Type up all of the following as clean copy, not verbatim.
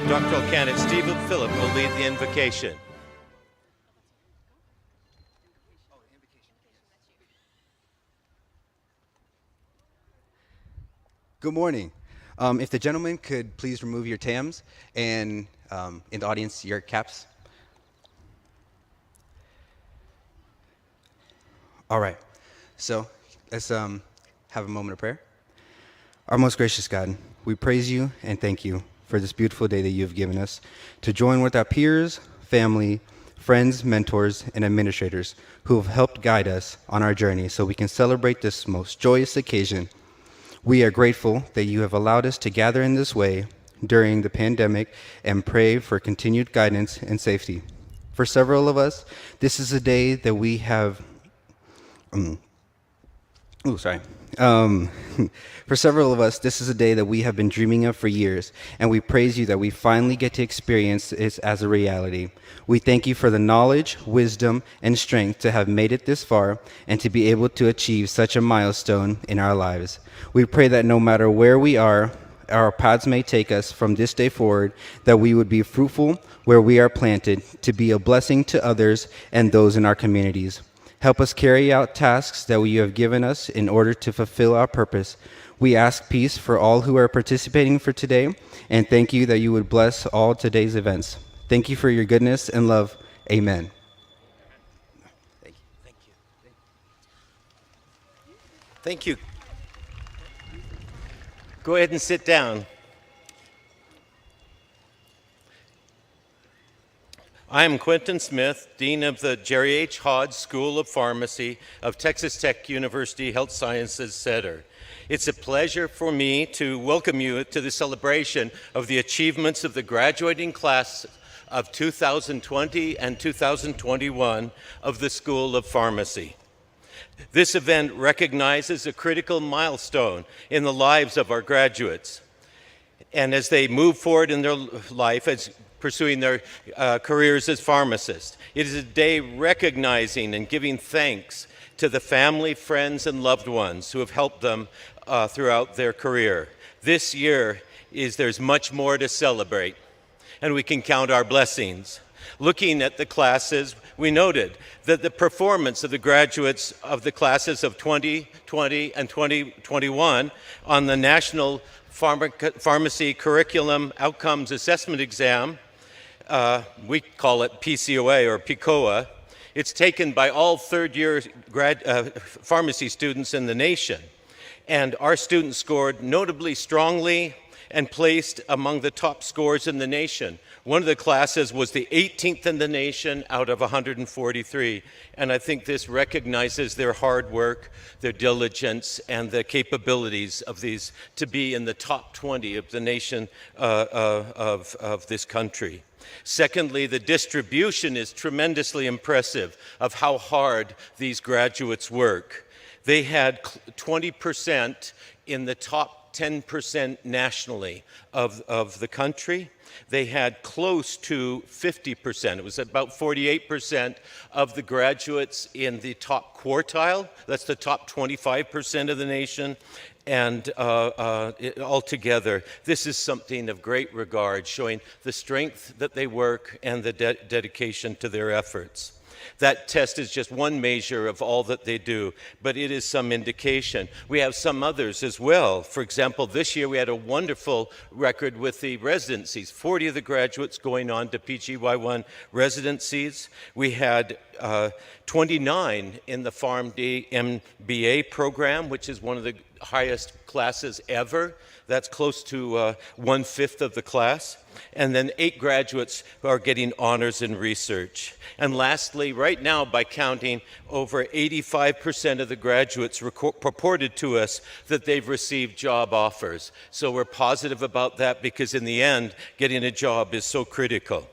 Doctoral candidate Stephen Phillip will lead the invocation. Good morning. If the gentleman could please remove your TAMs and in the audience, your caps. All right, so let's have a moment of prayer. Our most gracious God, we praise you and thank you for this beautiful day that you have given us to join with our peers, family, friends, mentors, and administrators who have helped guide us on our journey so we can celebrate this most joyous occasion. We are grateful that you have allowed us to gather in this way during the pandemic and pray for continued guidance and safety. For several of us, this is a day that we have For several of us, this is a day that we have been dreaming of for years, and we praise you that we finally get to experience it as a reality. We thank you for the knowledge, wisdom, and strength to have made it this far and to be able to achieve such a milestone in our lives. We pray that no matter where we are, our paths may take us from this day forward, that we would be fruitful where we are planted, to be a blessing to others and those in our communities. Help us carry out tasks that you have given us in order to fulfill our purpose. We ask peace for all who are participating for today, and thank you that you would bless all today's events. Thank you for your goodness and love. Amen. Thank you. Thank you. Go ahead and sit down. I am Quentin Smith, Dean of the Jerry H. Hodge School of Pharmacy of Texas Tech University Health Sciences Center. It's a pleasure for me to welcome you to the celebration of the achievements of the graduating class of 2020 and 2021 of the School of Pharmacy. This event recognizes a critical milestone in the lives of our graduates. And as they move forward in their life, as pursuing their careers as pharmacists. It is a day recognizing and giving thanks to the family, friends, and loved ones who have helped them throughout their career. This year there's much more to celebrate, and we can count our blessings. Looking at the classes, we noted that the performance of the graduates of the classes of 2020 and 2021 on the National Pharmacy Curriculum Outcomes Assessment Exam, we call it PCOA or PCOA. It's taken by all third-year pharmacy students in the nation. And our students scored notably strongly and placed among the top scores in the nation. One of the classes was the 18th in the nation out of 143. And I think this recognizes their hard work, their diligence, and the capabilities of these to be in the top 20 of the nation of this country. Secondly, the distribution is tremendously impressive of how hard these graduates work. They had 20% in the top 10% nationally of the country. They had close to 50%. It was about 48% of the graduates in the top quartile. That's the top 25% of the nation. And altogether, this is something of great regard, showing the strength that they work and the dedication to their efforts. That test is just one measure of all that they do, but it is some indication. We have some others as well. For example, this year we had a wonderful record with the residencies, 40 of the graduates going on to PGY1 residencies. We had 29 in the PharmD MBA program, which is one of the highest classes ever. That's close to 1/5 of the class. And then 8 graduates who are getting honors in research. And lastly, right now, by counting, over 85% of the graduates reported to us that they've received job offers. So we're positive about that because in the end, getting a job is so critical.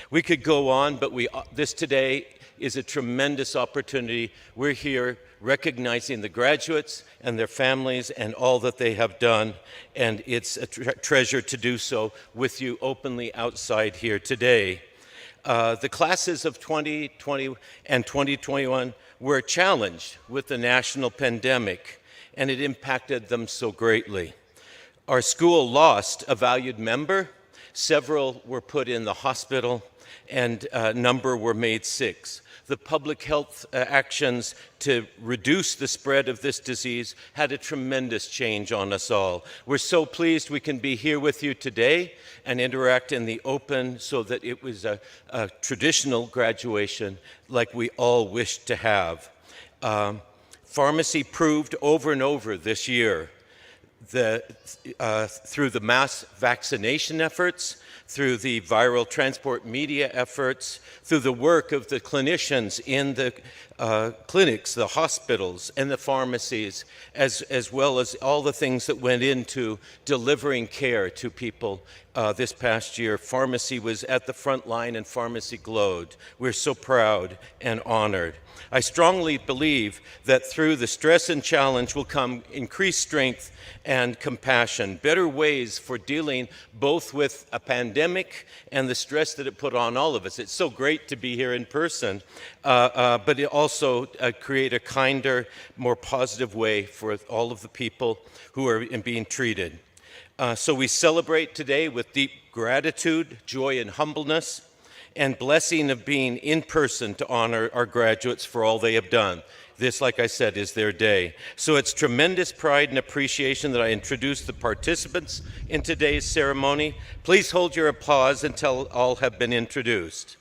We could go on, but this today is a tremendous opportunity. We're here recognizing the graduates and their families and all that they have done, and it's a treasure to do so with you openly outside here today. The classes of 2020 and 2021 were challenged with the national pandemic, and it impacted them so greatly. Our school lost a valued member. Several were put in the hospital, and a number were made sick. The public health actions to reduce the spread of this disease had a tremendous change on us all. We're so pleased we can be here with you today and interact in the open so that it was a traditional graduation like we all wished to have. Pharmacy proved over and over this year through the mass vaccination efforts, through the viral transport media efforts, through the work of the clinicians in the clinics, the hospitals, and the pharmacies, as well as all the things that went into delivering care to people this past year. Pharmacy was at the front line and pharmacy glowed. We're so proud and honored. I strongly believe that through the stress and challenge will come increased strength and compassion, better ways for dealing both with a pandemic and the stress that it put on all of us. It's so great to be here in person, but it also create a kinder, more positive way for all of the people who are being treated. So we celebrate today with deep gratitude, joy, and humbleness, and blessing of being in person to honor our graduates for all they have done. This, like I said, is their day. So it's tremendous pride and appreciation that I introduce the participants in today's ceremony. Please hold your applause until all have been introduced.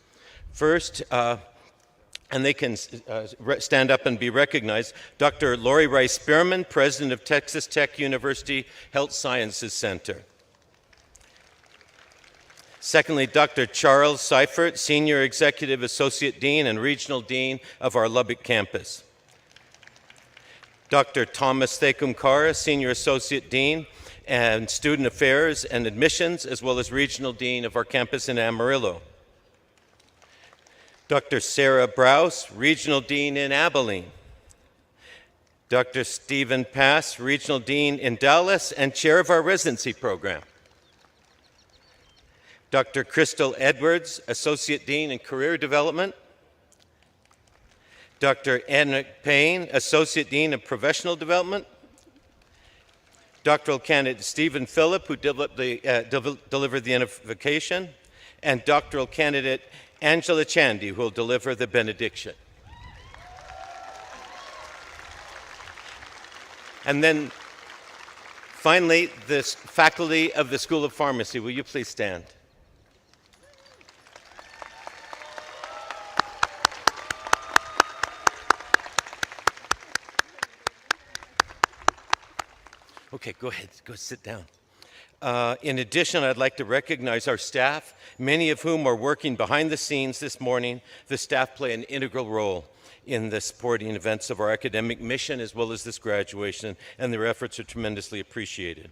First, and they can stand up and be recognized, Dr. Lori Rice Spearman, President of Texas Tech University Health Sciences Center. Secondly, Dr. Charles Seifert, Senior Executive Associate Dean and Regional Dean of our Lubbock campus. Dr. Thomas Thacum-Cara, Senior Associate Dean and Student Affairs and Admissions, as well as Regional Dean of our campus in Amarillo. Dr. Sarah Brous, Regional Dean in Abilene. Dr. Stephen Pass, Regional Dean in Dallas and Chair of our residency program. Dr. Crystal Edwards, Associate Dean in Career Development. Dr. Anna Payne, Associate Dean of Professional Development. Doctoral candidate Stephen Phillip, who delivered the invocation. And doctoral candidate Angela Chandy, who will deliver the benediction. And then finally, the faculty of the School of Pharmacy. Will you please stand? Okay, go ahead, go sit down. In addition, I'd like to recognize our staff, many of whom are working behind the scenes this morning. The staff play an integral role in the supporting events of our academic mission as well as this graduation, and their efforts are tremendously appreciated.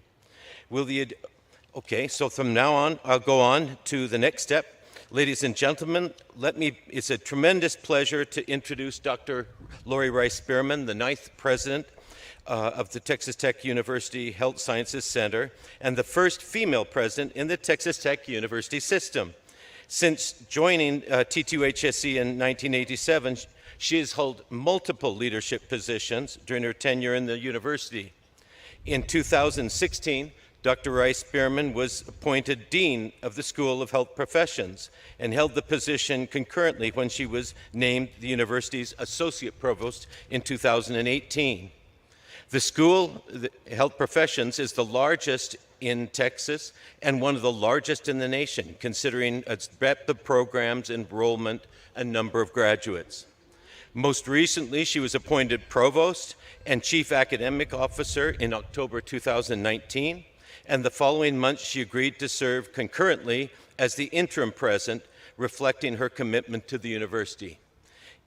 Okay, so from now on, I'll go on to the next step. Ladies and gentlemen, it's a tremendous pleasure to introduce Dr. Lori Rice Spearman, the 9th president of the Texas Tech University Health Sciences Center, and the first female president in the Texas Tech University system. Since joining TTUHSC in 1987, she has held multiple leadership positions during her tenure in the university. In 2016, Dr. Rice Spearman was appointed Dean of the School of Health Professions and held the position concurrently when she was named the university's Associate Provost in 2018. The School of Health Professions is the largest in Texas and one of the largest in the nation, considering its breadth of programs, enrollment, and number of graduates. Most recently, she was appointed Provost and Chief Academic Officer in October 2019, and the following month she agreed to serve concurrently as the interim president, reflecting her commitment to the university.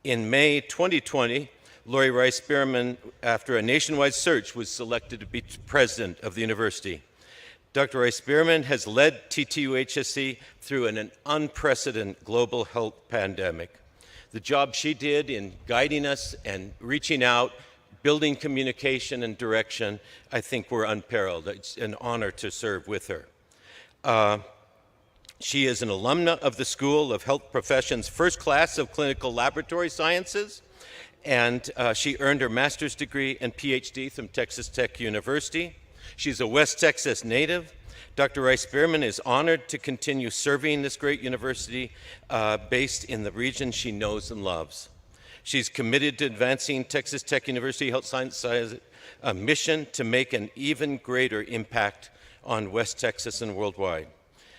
In May 2020, Lori Rice Spearman, after a nationwide search, was selected to be president of the university. Dr. Rice Spearman has led TTUHSC through an unprecedented global health pandemic. The job she did in guiding us and reaching out, building communication and direction, I think were unparalleled. It's an honor to serve with her. She is an alumna of the School of Health Professions' first class of clinical laboratory sciences, and she earned her master's degree and PhD from Texas Tech University. She's a West Texas native. Dr. Rice-Bierman is honored to continue serving this great university based in the region she knows and loves. She's committed to advancing Texas Tech University Health Sciences mission to make an even greater impact on West Texas and worldwide.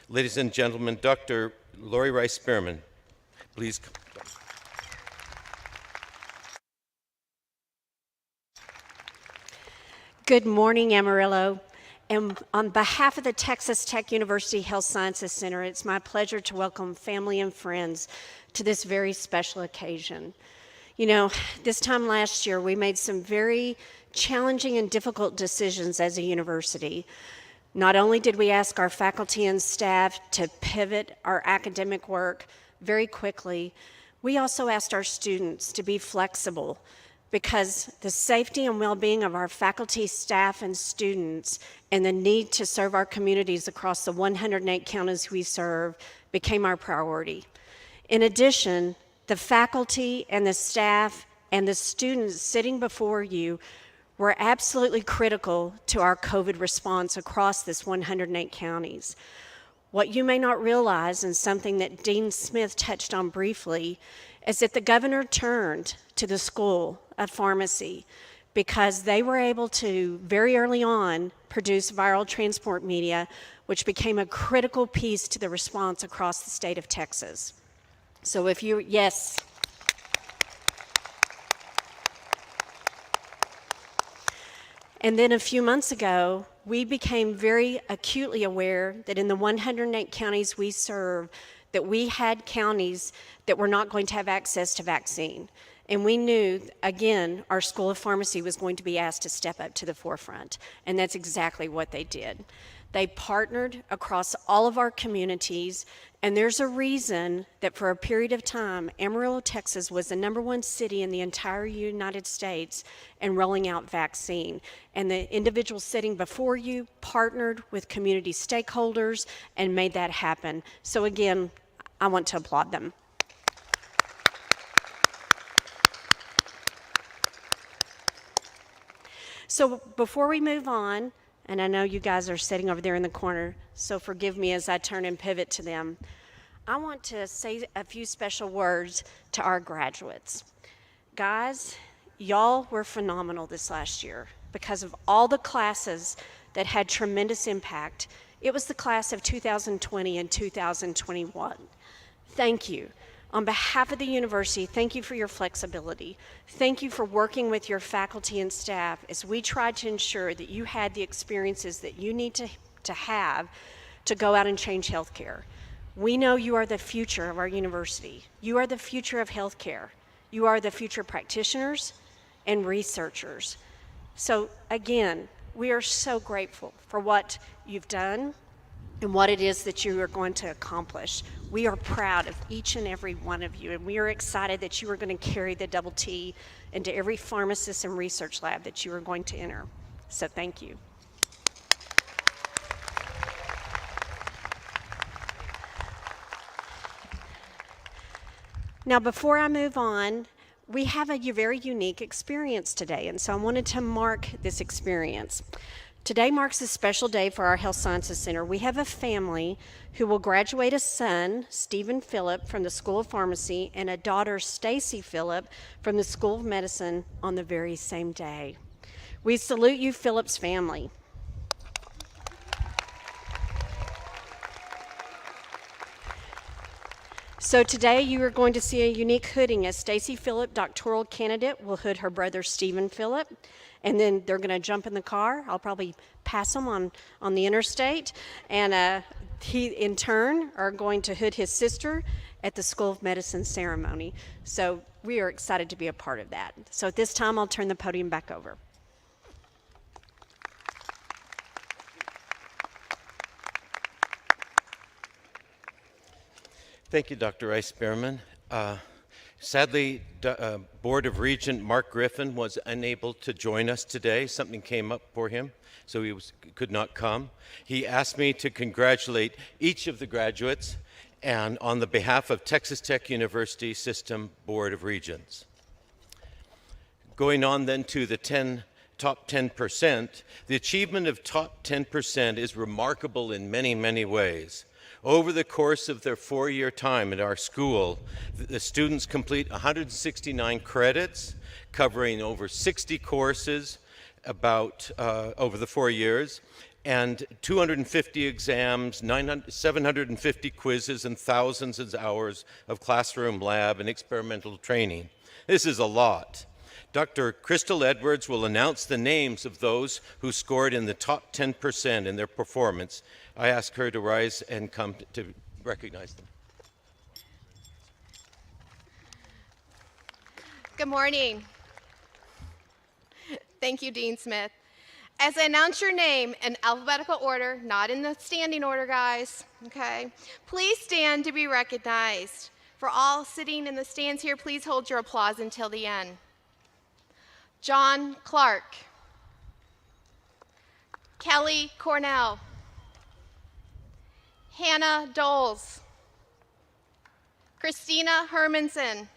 Ladies and gentlemen, Dr. Lori Rice-Bierman, please come. Good morning, Amarillo. And on behalf of the Texas Tech University Health Sciences Center, it's my pleasure to welcome family and friends to this very special occasion. You know, this time last year, we made some very challenging and difficult decisions as a university. Not only did we ask our faculty and staff to pivot our academic work very quickly, we also asked our students to be flexible because the safety and well-being of our faculty, staff, and students and the need to serve our communities across the 108 counties we serve became our priority. In addition, the faculty and the staff and the students sitting before you were absolutely critical to our COVID response across this 108 counties. What you may not realize, and something that Dean Smith touched on briefly, is that the governor turned to the School of Pharmacy because they were able to, very early on, produce viral transport media, which became a critical piece to the response across the state of Texas. So if you, yes. And then a few months ago, we became very acutely aware that in the 108 counties we serve, that we had counties that were not going to have access to vaccine. And we knew, again, our School of Pharmacy was going to be asked to step up to the forefront. And that's exactly what they did. They partnered across all of our communities, and there's a reason that for a period of time, Amarillo, Texas was the #1 city in the entire United States in rolling out vaccine. And the individuals sitting before you partnered with community stakeholders and made that happen. So again, I want to applaud them. So before we move on, and I know you guys are sitting over there in the corner, so forgive me as I turn and pivot to them. I want to say a few special words to our graduates. Guys, y'all were phenomenal this last year because of all the classes that had tremendous impact. It was the class of 2020 and 2021. Thank you. On behalf of the university, thank you for your flexibility. Thank you for working with your faculty and staff as we tried to ensure that you had the experiences that you need to have to go out and change healthcare. We know you are the future of our university. You are the future of healthcare. You are the future practitioners and researchers. So again, we are so grateful for what you've done and what it is that you are going to accomplish. We are proud of each and every one of you, and we are excited that you are going to carry the double T into every pharmacist and research lab that you are going to enter. So thank you. Now, before I move on, we have a very unique experience today, and so I wanted to mark this experience. Today marks a special day for our Health Sciences Center. We have a family who will graduate a son, Stephen Phillip, from the School of Pharmacy, and a daughter, Stacy Phillip, from the School of Medicine on the very same day. We salute you, Phillip's family. So today you are going to see a unique hooding as Stacy Phillip, doctoral candidate, will hood her brother Stephen Phillip, and then they're going to jump in the car. I'll probably pass them on the interstate, and he in turn are going to hood his sister at the School of Medicine ceremony. So we are excited to be a part of that. So at this time I'll turn the podium back over. Thank you, Dr. Rice-Bierman. Sadly, Board of Regent Mark Griffin was unable to join us today. Something came up for him, so he could not come. He asked me to congratulate each of the graduates and on the behalf of Texas Tech University System Board of Regents. Going on then to the 10 top 10%, the achievement of top 10% is remarkable in many, many ways. Over the course of their 4-year time at our school, the students complete 169 credits, covering over 60 courses over the 4 years, and 250 exams, 750 quizzes, and thousands of hours of classroom, lab, and experimental training. This is a lot. Dr. Crystal Edwards will announce the names of those who scored in the top 10% in their performance. I ask her to rise and come to recognize them. Good morning. Thank you, Dean Smith. As I announce your name in alphabetical order, not in the standing order, guys, okay? Please stand to be recognized. For all sitting in the stands here, please hold your applause until the end. John Clark. Kelly Cornell. Hannah Doles. Christina Hermanson.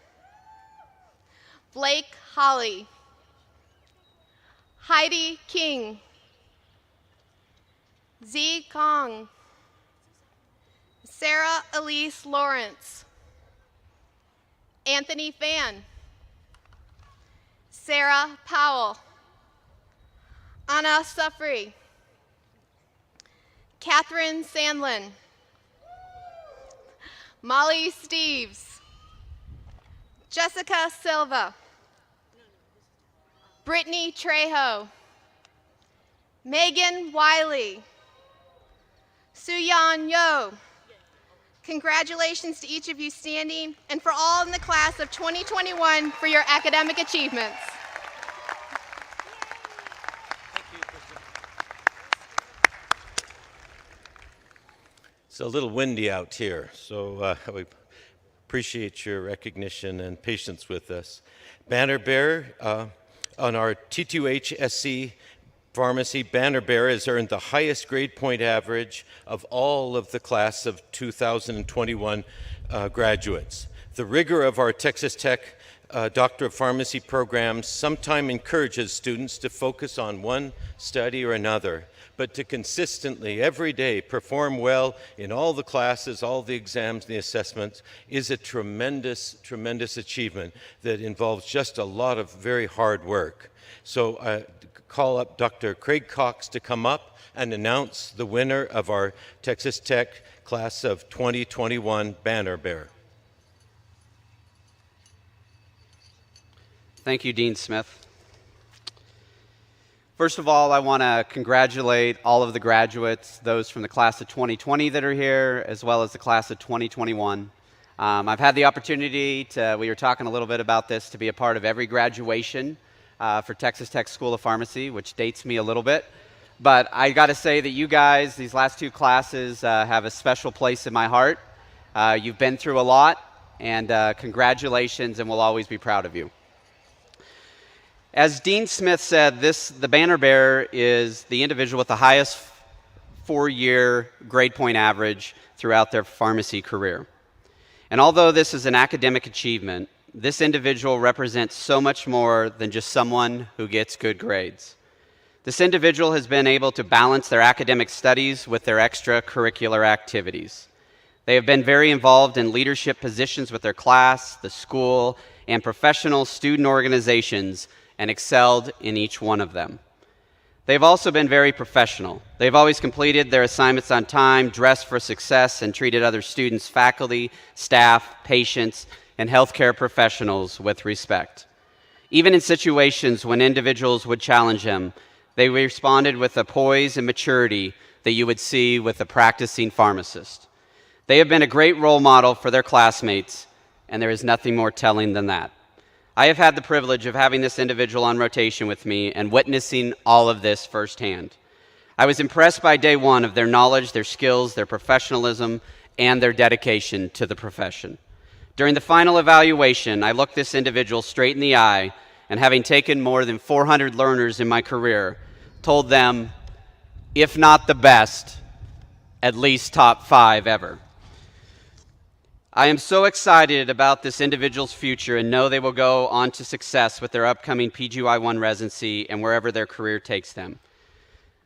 Blake Holly. Heidi King. Z Kong. Sarah Elise Lawrence. Anthony Fan. Sarah Powell. Anna Suffrey. Catherine Sandlin. Molly Steves. Jessica Silva. Brittany Trejo. Megan Wiley. Suyan Yo. Congratulations to each of you standing, and for all in the class of 2021 for your academic achievements. Thank you, Kristen. It's a little windy out here, so we appreciate your recognition and patience with us. Banner bearer on our TTUHSC Pharmacy, banner bearer has earned the highest grade point average of all of the class of 2021 graduates. The rigor of our Texas Tech Doctor of Pharmacy programs sometimes encourages students to focus on one study or another, but to consistently, every day, perform well in all the classes, all the exams, the assessments is a tremendous, tremendous achievement that involves just a lot of very hard work. So call up Dr. Craig Cox to come up and announce the winner of our Texas Tech class of 2021 banner bearer. Thank you, Dean Smith. First of all, I want to congratulate all of the graduates, those from the class of 2020 that are here, as well as the class of 2021. I've had the opportunity we were talking a little bit about this, to be a part of every graduation for Texas Tech School of Pharmacy, which dates me a little bit. But I got to say that you guys, these last two classes, have a special place in my heart. You've been through a lot, and congratulations, and we'll always be proud of you. As Dean Smith said, the banner bearer is the individual with the highest 4-year grade point average throughout their pharmacy career. And although this is an academic achievement, this individual represents so much more than just someone who gets good grades. This individual has been able to balance their academic studies with their extracurricular activities. They have been very involved in leadership positions with their class, the school, and professional student organizations, and excelled in each one of them. They've also been very professional. They've always completed their assignments on time, dressed for success, and treated other students, faculty, staff, patients, and healthcare professionals with respect. Even in situations when individuals would challenge them, they responded with a poise and maturity that you would see with a practicing pharmacist. They have been a great role model for their classmates, and there is nothing more telling than that. I have had the privilege of having this individual on rotation with me and witnessing all of this firsthand. I was impressed by day one of their knowledge, their skills, their professionalism, and their dedication to the profession. During the final evaluation, I looked this individual straight in the eye, and having taken more than 400 learners in my career, told them, if not the best, at least top 5 ever. I am so excited about this individual's future and know they will go on to success with their upcoming PGY1 residency and wherever their career takes them.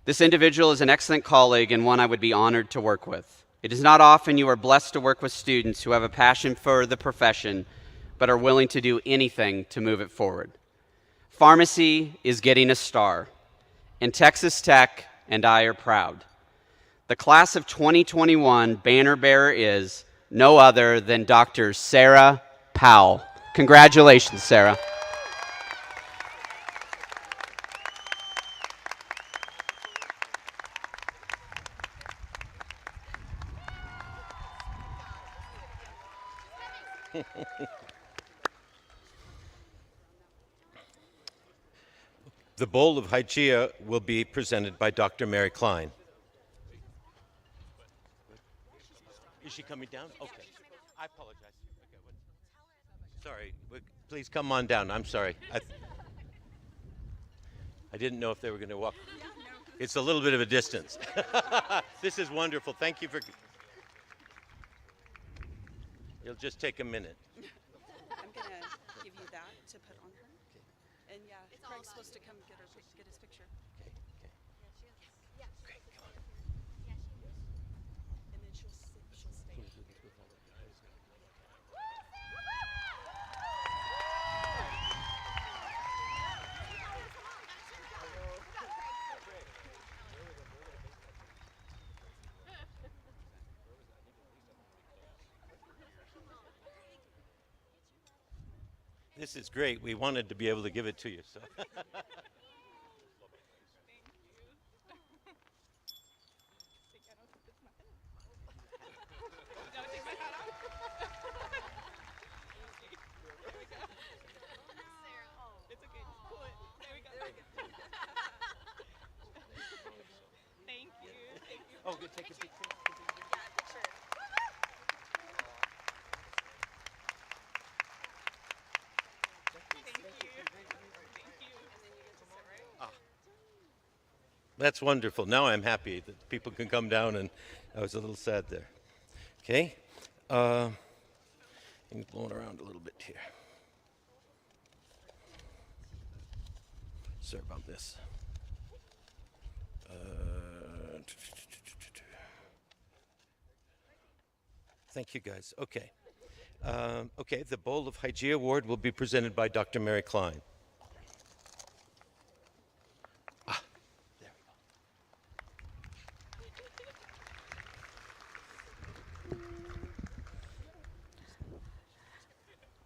This individual is an excellent colleague and one I would be honored to work with. It is not often you are blessed to work with students who have a passion for the profession, but are willing to do anything to move it forward. Pharmacy is getting a star, and Texas Tech and I are proud. The class of 2021 banner bearer is no other than Dr. Sarah Powell. Congratulations, Sarah. The bowl of Hygiea will be presented by Dr. Mary Klein. Is she coming down? Okay. I apologize. Okay, sorry. Please come on down. I'm sorry. I didn't know if they were going to walk. It's a little bit of a distance. This is wonderful. Thank you for. It'll just take a minute. I'm going to give you that to put on her. And yeah, Craig's supposed to come get his picture. Okay. Okay, come on. And then she'll stay. This is great. We wanted to be able to give it to you. So. Oh, good. Take a picture. That's wonderful. Now I'm happy that people can come down, and I was a little sad there. Okay. I'm blowing around a little bit here. Sorry about this. Thank you, guys. Okay. Okay, the Bowl of Hygiea Award will be presented by Dr. Mary Klein.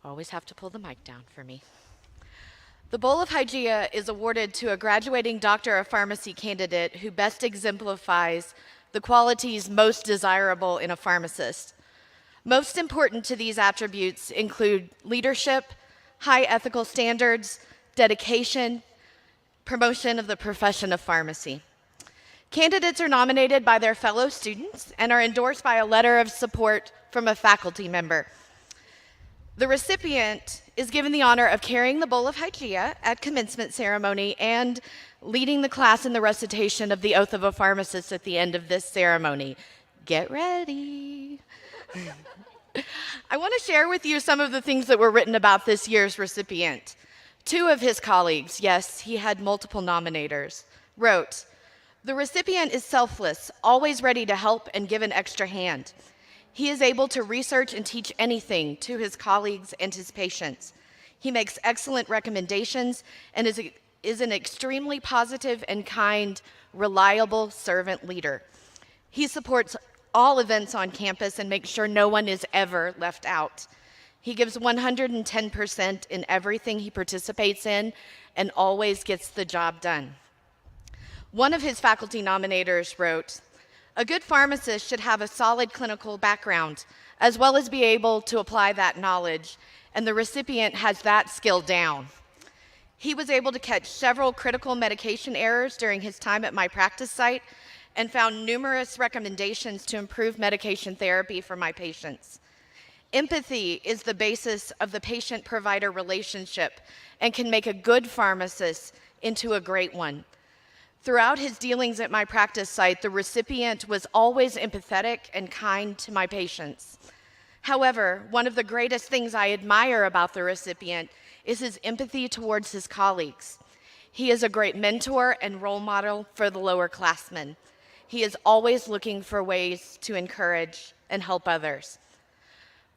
Always have to pull the mic down for me. The Bowl of Hygiea is awarded to a graduating Doctor of Pharmacy candidate who best exemplifies the qualities most desirable in a pharmacist. Most important to these attributes include leadership, high ethical standards, dedication, promotion of the profession of pharmacy. Candidates are nominated by their fellow students and are endorsed by a letter of support from a faculty member. The recipient is given the honor of carrying the Bowl of Hygiea at commencement ceremony and leading the class in the recitation of the oath of a pharmacist at the end of this ceremony. Get ready. I want to share with you some of the things that were written about this year's recipient. Two of his colleagues, yes, he had multiple nominators, wrote, "The recipient is selfless, always ready to help and give an extra hand. He is able to research and teach anything to his colleagues and his patients. He makes excellent recommendations and is an extremely positive and kind, reliable servant leader. He supports all events on campus and makes sure no one is ever left out. He gives 110% in everything he participates in and always gets the job done." One of his faculty nominators wrote, "A good pharmacist should have a solid clinical background, as well as be able to apply that knowledge, and the recipient has that skill down. He was able to catch several critical medication errors during his time at my practice site and found numerous recommendations to improve medication therapy for my patients. Empathy is the basis of the patient-provider relationship and can make a good pharmacist into a great one. Throughout his dealings at my practice site, the recipient was always empathetic and kind to my patients. However, one of the greatest things I admire about the recipient is his empathy towards his colleagues. He is a great mentor and role model for the lower classmen. He is always looking for ways to encourage and help others.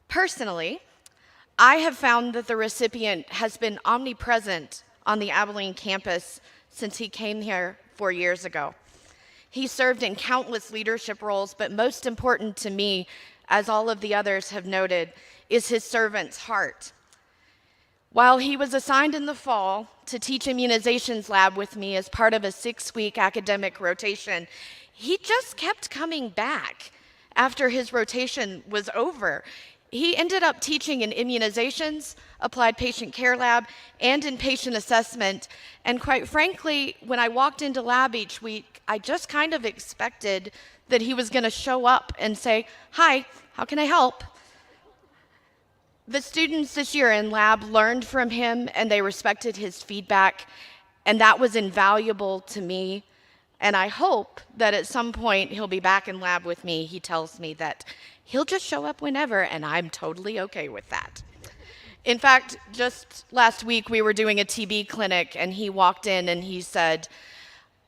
Personally, I have found that the recipient has been omnipresent on the Abilene campus since he came here 4 years ago. He served in countless leadership roles, but most important to me, as all of the others have noted, is his servant's heart. While he was assigned in the fall to teach immunizations lab with me as part of a 6-week academic rotation, he just kept coming back after his rotation was over. He ended up teaching in immunizations, applied patient care lab, and in patient assessment. And quite frankly, when I walked into lab each week, I just kind of expected that he was going to show up and say, "Hi, how can I help?" The students this year in lab learned from him and they respected his feedback, and that was invaluable to me. And I hope that at some point he'll be back in lab with me. He tells me that he'll just show up whenever, and I'm totally okay with that. In fact, just last week we were doing a TB clinic, and he walked in and he said,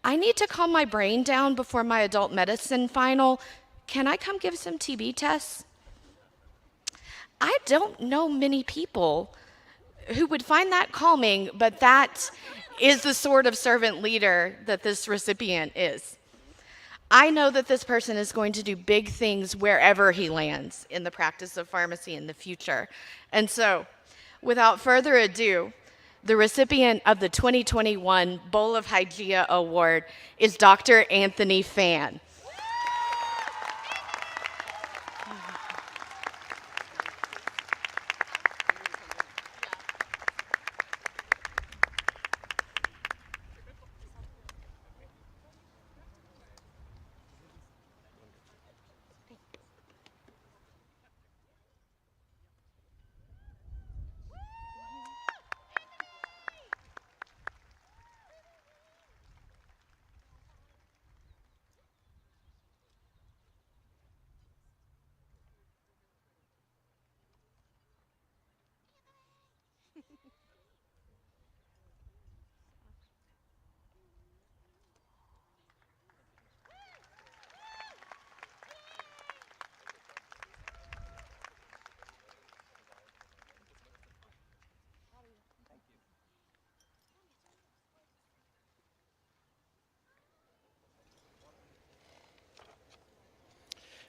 "I need to calm my brain down before my adult medicine final. Can I come give some TB tests?" I don't know many people who would find that calming, but that is the sort of servant leader that this recipient is. I know that this person is going to do big things wherever he lands in the practice of pharmacy in the future. And so, without further ado, the recipient of the 2021 Bowl of Hygiea Award is Dr. Anthony Phan.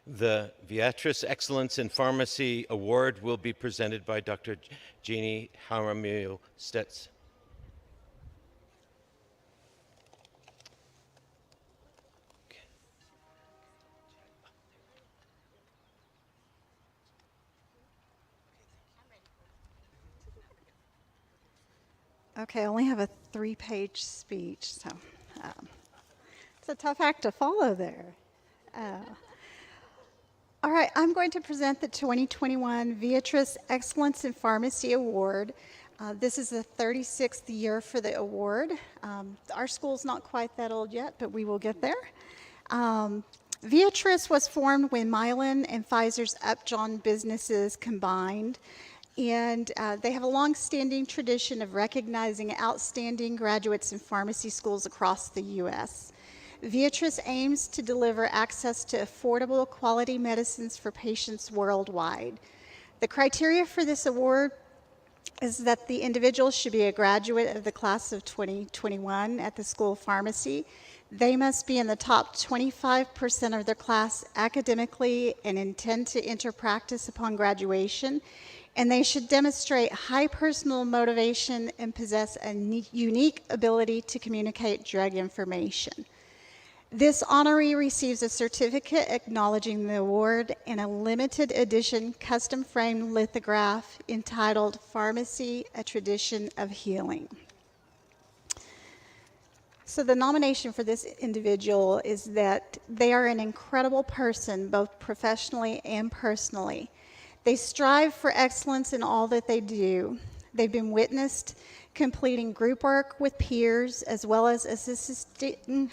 The Beatrice Excellence in Pharmacy Award will be presented by Dr. Jeannie Jaramillo Stetz. Okay, I only have a 3-page speech, so it's a tough act to follow there. All right, I'm going to present the 2021 Beatrice Excellence in Pharmacy Award. This is the 36th year for the award. Our school's not quite that old yet, but we will get there. Beatrice was formed when Mylan and Pfizer's Upjohn businesses combined. And they have a long-standing tradition of recognizing outstanding graduates in pharmacy schools across the U.S. Beatrice aims to deliver access to affordable, quality medicines for patients worldwide. The criteria for this award is that the individual should be a graduate of the class of 2021 at the School of Pharmacy. They must be in the top 25% of their class academically and intend to enter practice upon graduation. And they should demonstrate high personal motivation and possess a unique ability to communicate drug information. This honoree receives a certificate acknowledging the award and a limited edition custom framed lithograph entitled "Pharmacy, a Tradition of Healing." So the nomination for this individual is that they are an incredible person, both professionally and personally. They strive for excellence in all that they do. They've been witnessed completing group work with peers, as well as assisting in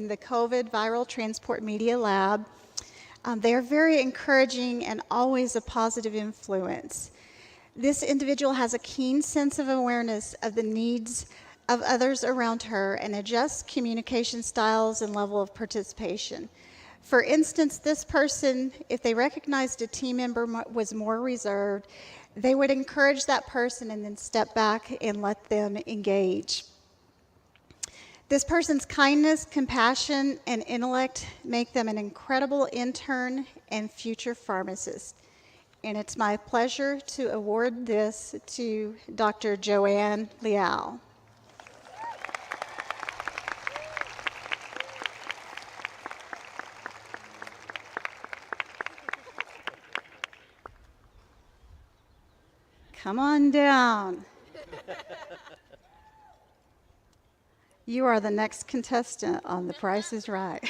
the COVID viral transport media lab, They are very encouraging and always a positive influence. This individual has a keen sense of awareness of the needs of others around her and adjusts communication styles and level of participation. For instance, this person, if they recognized a team member was more reserved, they would encourage that person and then step back and let them engage. This person's kindness, compassion, and intellect make them an incredible intern and future pharmacist. And it's my pleasure to award this to Dr. Joanne Liao. Come on down. You are the next contestant on The Price is Right.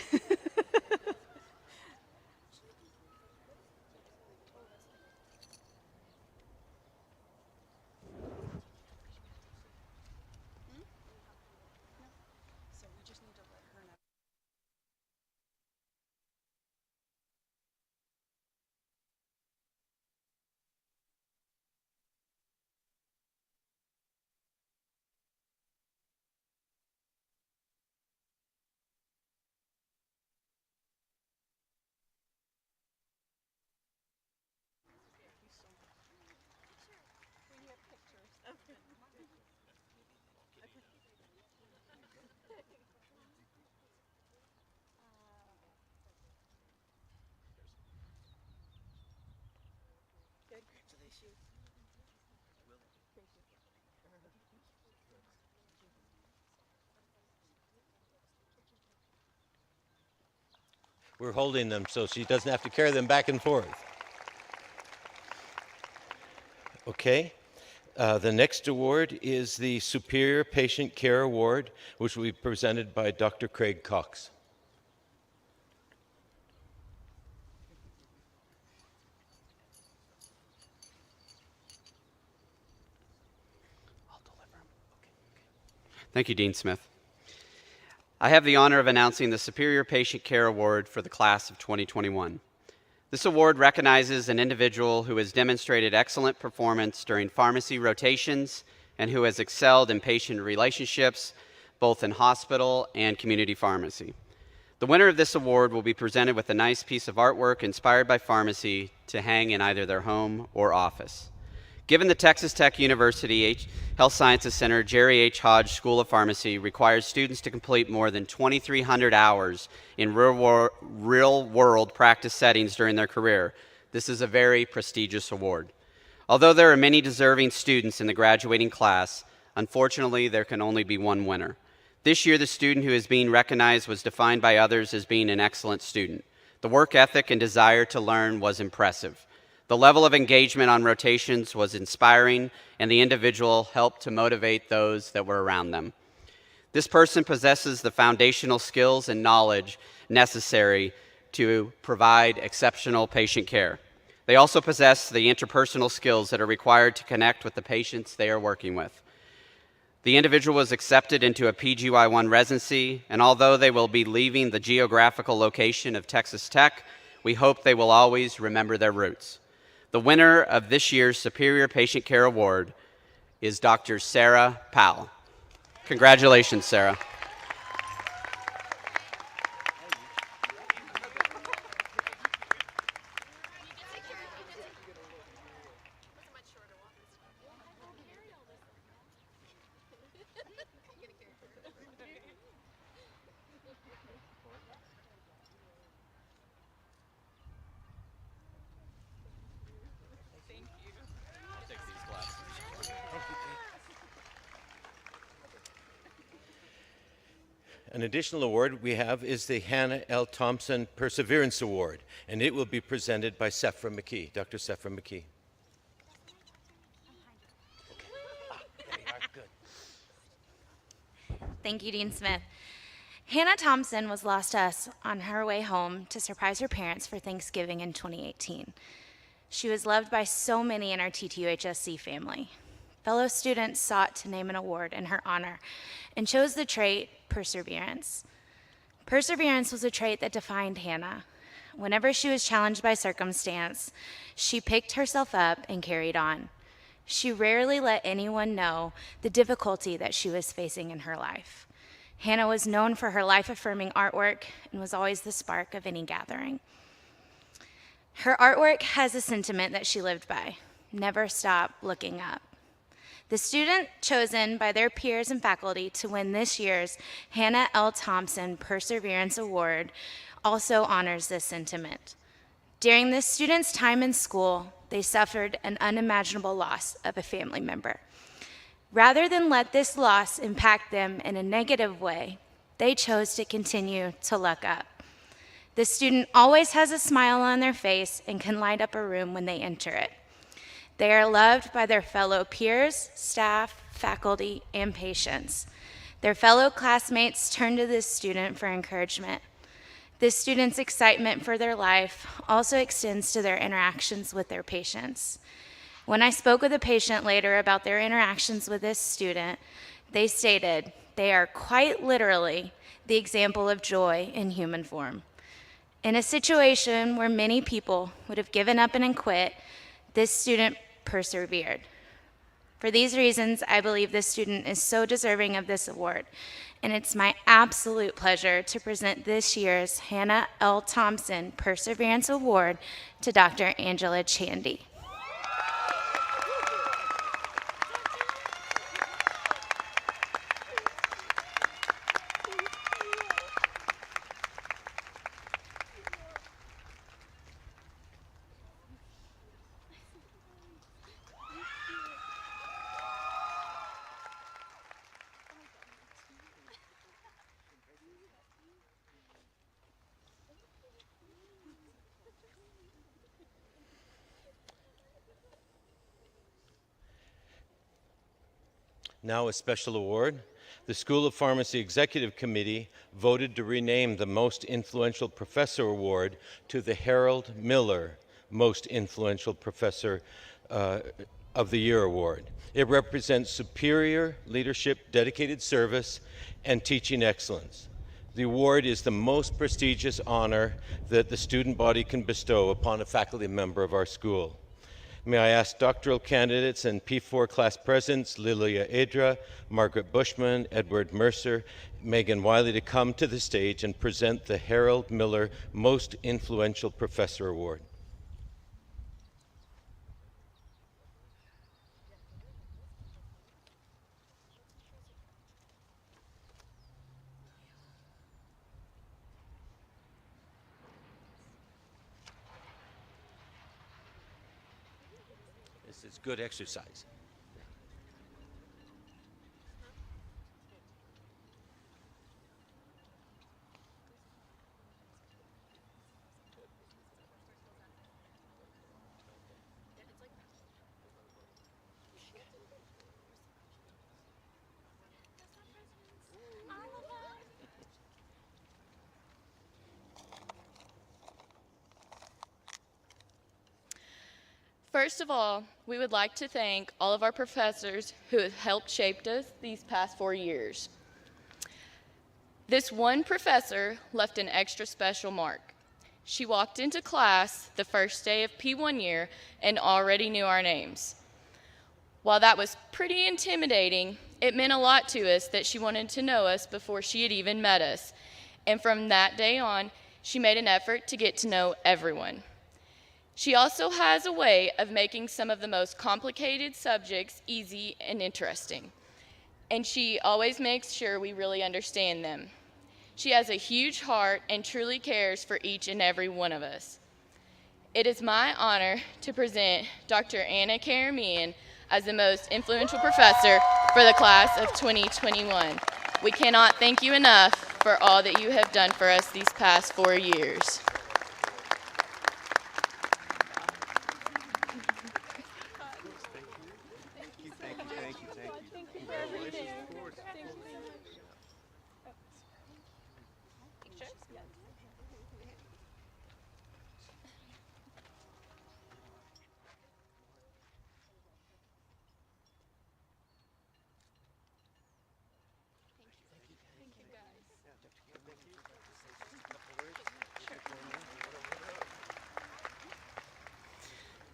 We're holding them so she doesn't have to carry them back and forth. Okay. The next award is the Superior Patient Care Award, which will be presented by Dr. Craig Cox. Thank you, Dean Smith. I have the honor of announcing the Superior Patient Care Award for the class of 2021. This award recognizes an individual who has demonstrated excellent performance during pharmacy rotations and who has excelled in patient relationships, both in hospital and community pharmacy. The winner of this award will be presented with a nice piece of artwork inspired by pharmacy to hang in either their home or office. Given the Texas Tech University Health Sciences Center Jerry H. Hodge School of Pharmacy requires students to complete more than 2,300 hours in real-world practice settings during their career, this is a very prestigious award. Although there are many deserving students in the graduating class, unfortunately, there can only be one winner. This year, the student who is being recognized was defined by others as being an excellent student. The work ethic and desire to learn was impressive. The level of engagement on rotations was inspiring, and the individual helped to motivate those that were around them. This person possesses the foundational skills and knowledge necessary to provide exceptional patient care. They also possess the interpersonal skills that are required to connect with the patients they are working with. The individual was accepted into a PGY1 residency, and although they will be leaving the geographical location of Texas Tech, we hope they will always remember their roots. The winner of this year's Superior Patient Care Award is Dr. Sarah Powell. Congratulations, Sarah. An additional award we have is the Hannah L. Thompson Perseverance Award, and it will be presented by Sephra McKee. Dr. Sephra McKee. Thank you, Dean Smith. Hannah Thompson was lost to us on her way home to surprise her parents for Thanksgiving in 2018. She was loved by so many in our TTUHSC family. Fellow students sought to name an award in her honor and chose the trait perseverance. Perseverance was a trait that defined Hannah. Whenever she was challenged by circumstance, she picked herself up and carried on. She rarely let anyone know the difficulty that she was facing in her life. Hannah was known for her life-affirming artwork and was always the spark of any gathering. Her artwork has a sentiment that she lived by: never stop looking up. The student chosen by their peers and faculty to win this year's Hannah L. Thompson Perseverance Award also honors this sentiment. During this student's time in school, they suffered an unimaginable loss of a family member. Rather than let this loss impact them in a negative way, they chose to continue to look up. The student always has a smile on their face and can light up a room when they enter it. They are loved by their fellow peers, staff, faculty, and patients. Their fellow classmates turn to this student for encouragement. This student's excitement for their life also extends to their interactions with their patients. When I spoke with a patient later about their interactions with this student, they stated they are quite literally the example of joy in human form. In a situation where many people would have given up and quit, this student persevered. For these reasons, I believe this student is so deserving of this award, and it's my absolute pleasure to present this year's Hannah L. Thompson Perseverance Award to Dr. Angela Chandy. Now a special award. The School of Pharmacy Executive Committee voted to rename the Most Influential Professor Award to the Harold Miller Most Influential Professor of the Year Award. It represents superior leadership, dedicated service, and teaching excellence. The award is the most prestigious honor that the student body can bestow upon a faculty member of our school. May I ask doctoral candidates and P4 class presidents, Lilia Adra, Margaret Bushman, Edward Mercer, Megan Wiley, to come to the stage and present the Harold Miller Most Influential Professor Award. This is good exercise. First of all, we would like to thank all of our professors who have helped shape us these past 4 years. This one professor left an extra special mark. She walked into class the first day of P1 year and already knew our names. While that was pretty intimidating, it meant a lot to us that she wanted to know us before she had even met us. And from that day on, she made an effort to get to know everyone. She also has a way of making some of the most complicated subjects easy and interesting. And she always makes sure we really understand them. She has a huge heart and truly cares for each and every one of us. It is my honor to present Dr. Anna Karamian as the most influential professor for the class of 2021. We cannot thank you enough for all that you have done for us these past 4 years.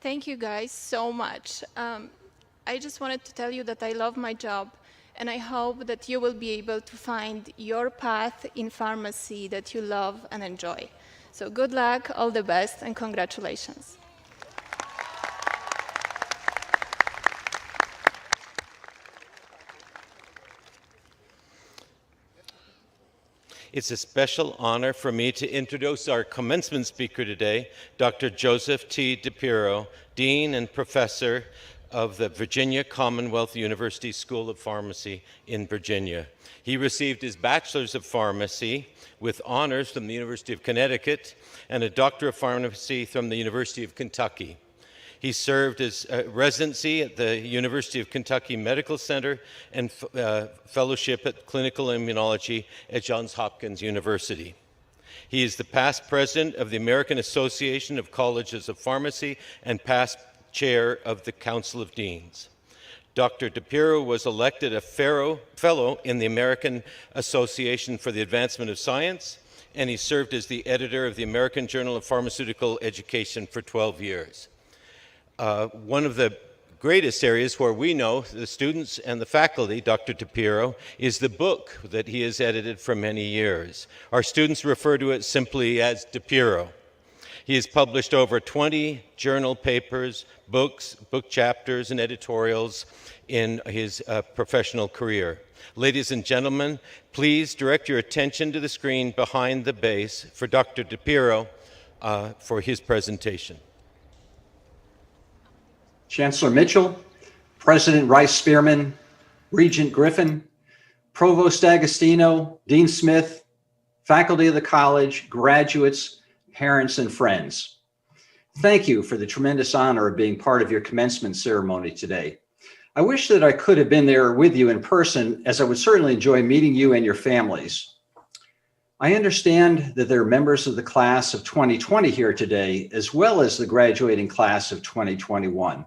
Thank you guys so much. I just wanted to tell you that I love my job, and I hope that you will be able to find your path in pharmacy that you love and enjoy. So good luck, all the best, and congratulations. It's a special honor for me to introduce our commencement speaker today, Dr. Joseph T. DiPiero, Dean and Professor of the Virginia Commonwealth University School of Pharmacy in Virginia. He received his Bachelor's of Pharmacy with honors from the University of Connecticut and a Doctor of Pharmacy from the University of Kentucky. He served as residency at the University of Kentucky Medical Center and fellowship at clinical immunology at Johns Hopkins University. He is the past president of the American Association of Colleges of Pharmacy and past chair of the Council of Deans. Dr. DiPiero was elected a fellow in the American Association for the Advancement of Science, and he served as the editor of the American Journal of Pharmaceutical Education for 12 years. One of the greatest areas where we know the students and the faculty, Dr. DiPiero, is the book that he has edited for many years. Our students refer to it simply as DiPiero. He has published over 20 journal papers, books, book chapters, and editorials in his professional career. Ladies and gentlemen, please direct your attention to the screen behind the base for Dr. DiPiero for his presentation. Chancellor Mitchell, President Rice Spearman, Regent Griffin, Provost Agostino, Dean Smith, faculty of the college, graduates, parents, and friends. Thank you for the tremendous honor of being part of your commencement ceremony today. I wish that I could have been there with you in person, as I would certainly enjoy meeting you and your families. I understand that there are members of the class of 2020 here today, as well as the graduating class of 2021.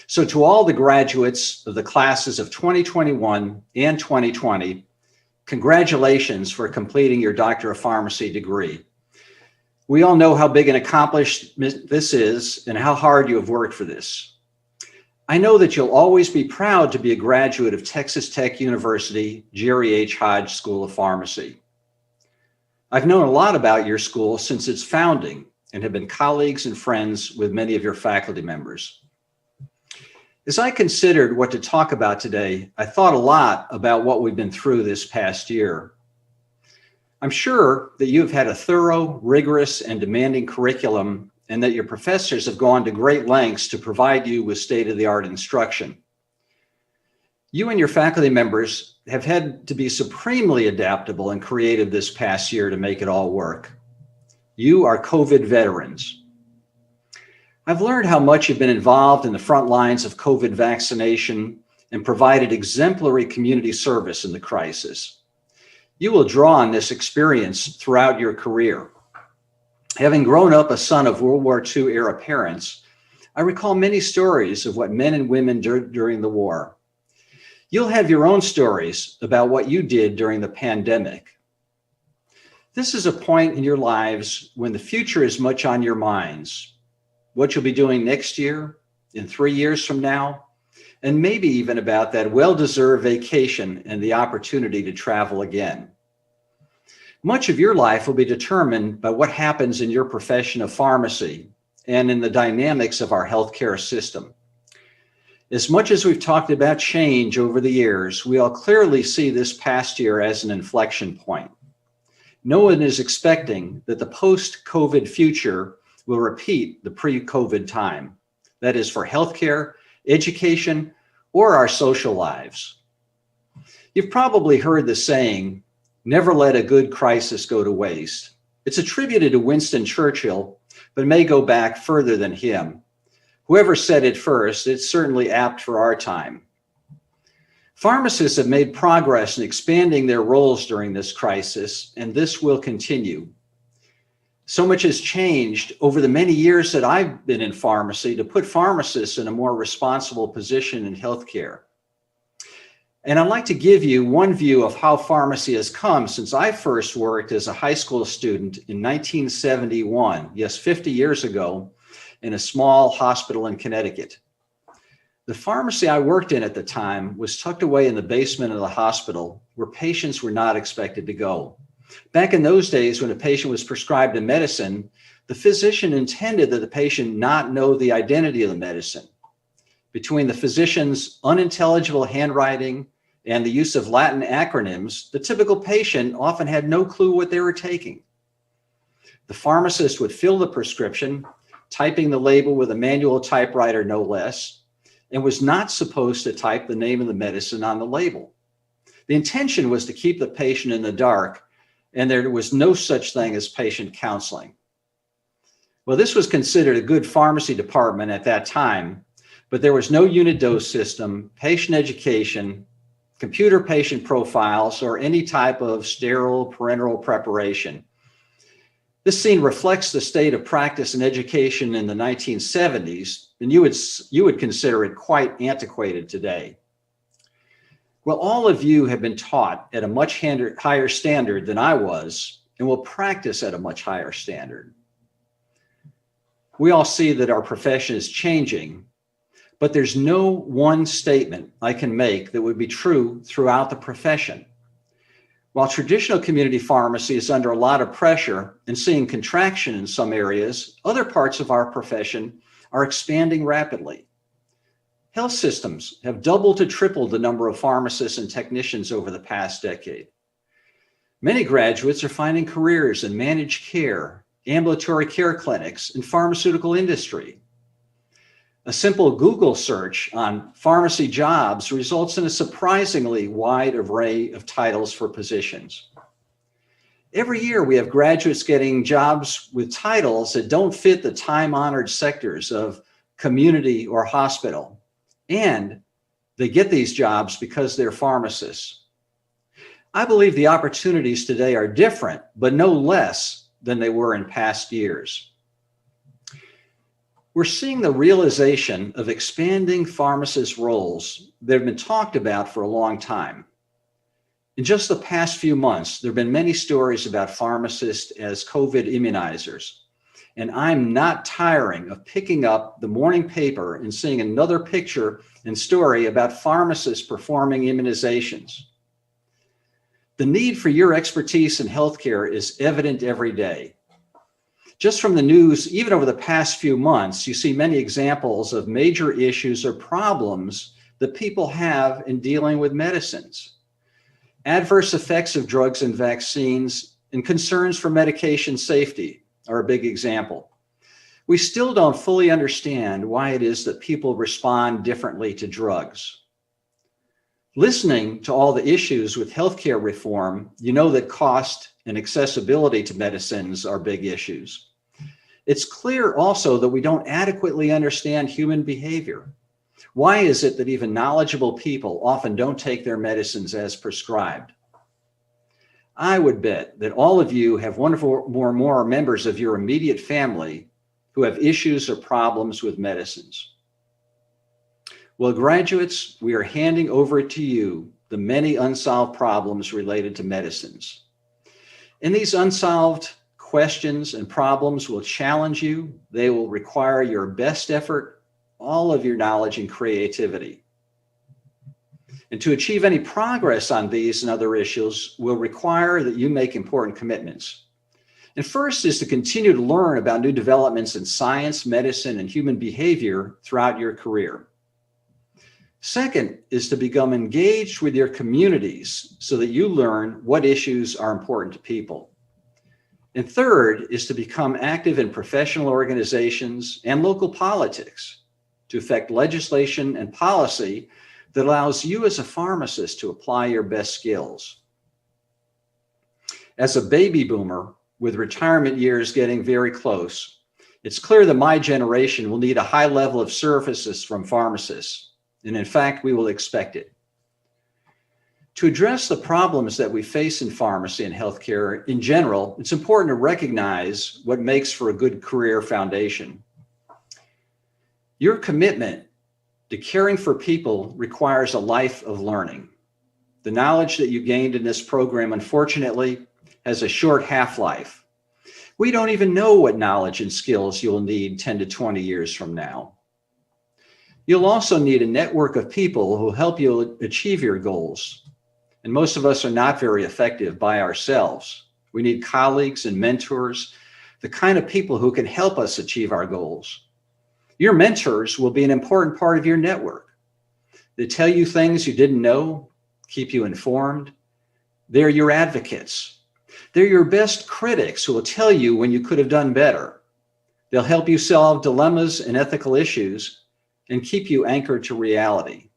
So to all the graduates of the classes of 2021 and 2020, congratulations for completing your Doctor of Pharmacy degree. We all know how big an accomplishment this is and how hard you have worked for this. I know that you'll always be proud to be a graduate of Texas Tech University, Jerry H. Hodge School of Pharmacy. I've known a lot about your school since its founding and have been colleagues and friends with many of your faculty members. As I considered what to talk about today, I thought a lot about what we've been through this past year. I'm sure that you've had a thorough, rigorous, and demanding curriculum, and that your professors have gone to great lengths to provide you with state-of-the-art instruction. You and your faculty members have had to be supremely adaptable and creative this past year to make it all work. You are COVID veterans. I've learned how much you've been involved in the front lines of COVID vaccination and provided exemplary community service in the crisis. You will draw on this experience throughout your career. Having grown up a son of World War II era parents, I recall many stories of what men and women did during the war. You'll have your own stories about what you did during the pandemic. This is a point in your lives when the future is much on your minds. What you'll be doing next year, in 3 years from now, and maybe even about that well-deserved vacation and the opportunity to travel again. Much of your life will be determined by what happens in your profession of pharmacy and in the dynamics of our healthcare system. As much as we've talked about change over the years, we all clearly see this past year as an inflection point. No one is expecting that the post-COVID future will repeat the pre-COVID time. That is for healthcare, education, or our social lives. You've probably heard the saying, never let a good crisis go to waste. It's attributed to Winston Churchill, but may go back further than him. Whoever said it first, it's certainly apt for our time. Pharmacists have made progress in expanding their roles during this crisis, and this will continue. So much has changed over the many years that I've been in pharmacy to put pharmacists in a more responsible position in healthcare. And I'd like to give you one view of how pharmacy has come since I first worked as a high school student in 1971, yes, 50 years ago, in a small hospital in Connecticut. The pharmacy I worked in at the time was tucked away in the basement of the hospital where patients were not expected to go. Back in those days, when a patient was prescribed a medicine, the physician intended that the patient not know the identity of the medicine. Between the physician's unintelligible handwriting and the use of Latin acronyms, the typical patient often had no clue what they were taking. The pharmacist would fill the prescription, typing the label with a manual typewriter no less, and was not supposed to type the name of the medicine on the label. The intention was to keep the patient in the dark, and there was no such thing as patient counseling. Well, this was considered a good pharmacy department at that time, but there was no unit dose system, patient education, computer patient profiles, or any type of sterile parenteral preparation. This scene reflects the state of practice and education in the 1970s, and you would consider it quite antiquated today. Well, all of you have been taught at a much higher standard than I was, and will practice at a much higher standard. We all see that our profession is changing, but there's no one statement I can make that would be true throughout the profession. While traditional community pharmacy is under a lot of pressure and seeing contraction in some areas, other parts of our profession are expanding rapidly. Health systems have doubled to tripled the number of pharmacists and technicians over the past decade. Many graduates are finding careers in managed care, ambulatory care clinics, and pharmaceutical industry. A simple Google search on pharmacy jobs results in a surprisingly wide array of titles for positions. Every year we have graduates getting jobs with titles that don't fit the time-honored sectors of community or hospital, and they get these jobs because they're pharmacists. I believe the opportunities today are different, but no less than they were in past years. We're seeing the realization of expanding pharmacist roles that have been talked about for a long time. In just the past few months, there have been many stories about pharmacists as COVID immunizers, and I'm not tiring of picking up the morning paper and seeing another picture and story about pharmacists performing immunizations. The need for your expertise in healthcare is evident every day. Just from the news, even over the past few months, you see many examples of major issues or problems that people have in dealing with medicines. Adverse effects of drugs and vaccines and concerns for medication safety are a big example. We still don't fully understand why it is that people respond differently to drugs. Listening to all the issues with healthcare reform, you know that cost and accessibility to medicines are big issues. It's clear also that we don't adequately understand human behavior. Why is it that even knowledgeable people often don't take their medicines as prescribed? I would bet that all of you have one or more members of your immediate family who have issues or problems with medicines. Well, graduates, we are handing over to you the many unsolved problems related to medicines. And these unsolved questions and problems will challenge you. They will require your best effort, all of your knowledge and creativity. And to achieve any progress on these and other issues will require that you make important commitments. And first is to continue to learn about new developments in science, medicine, and human behavior throughout your career. Second is to become engaged with your communities so that you learn what issues are important to people. And third is to become active in professional organizations and local politics to affect legislation and policy that allows you as a pharmacist to apply your best skills. As a baby boomer with retirement years getting very close, it's clear that my generation will need a high level of services from pharmacists. And in fact, we will expect it. To address the problems that we face in pharmacy and healthcare in general, it's important to recognize what makes for a good career foundation. Your commitment to caring for people requires a life of learning. The knowledge that you gained in this program, unfortunately, has a short half-life. We don't even know what knowledge and skills you'll need 10 to 20 years from now. You'll also need a network of people who help you achieve your goals. And most of us are not very effective by ourselves. We need colleagues and mentors, the kind of people who can help us achieve our goals. Your mentors will be an important part of your network. They tell you things you didn't know, keep you informed. They're your advocates. They're your best critics who will tell you when you could have done better. They'll help you solve dilemmas and ethical issues and keep you anchored to reality.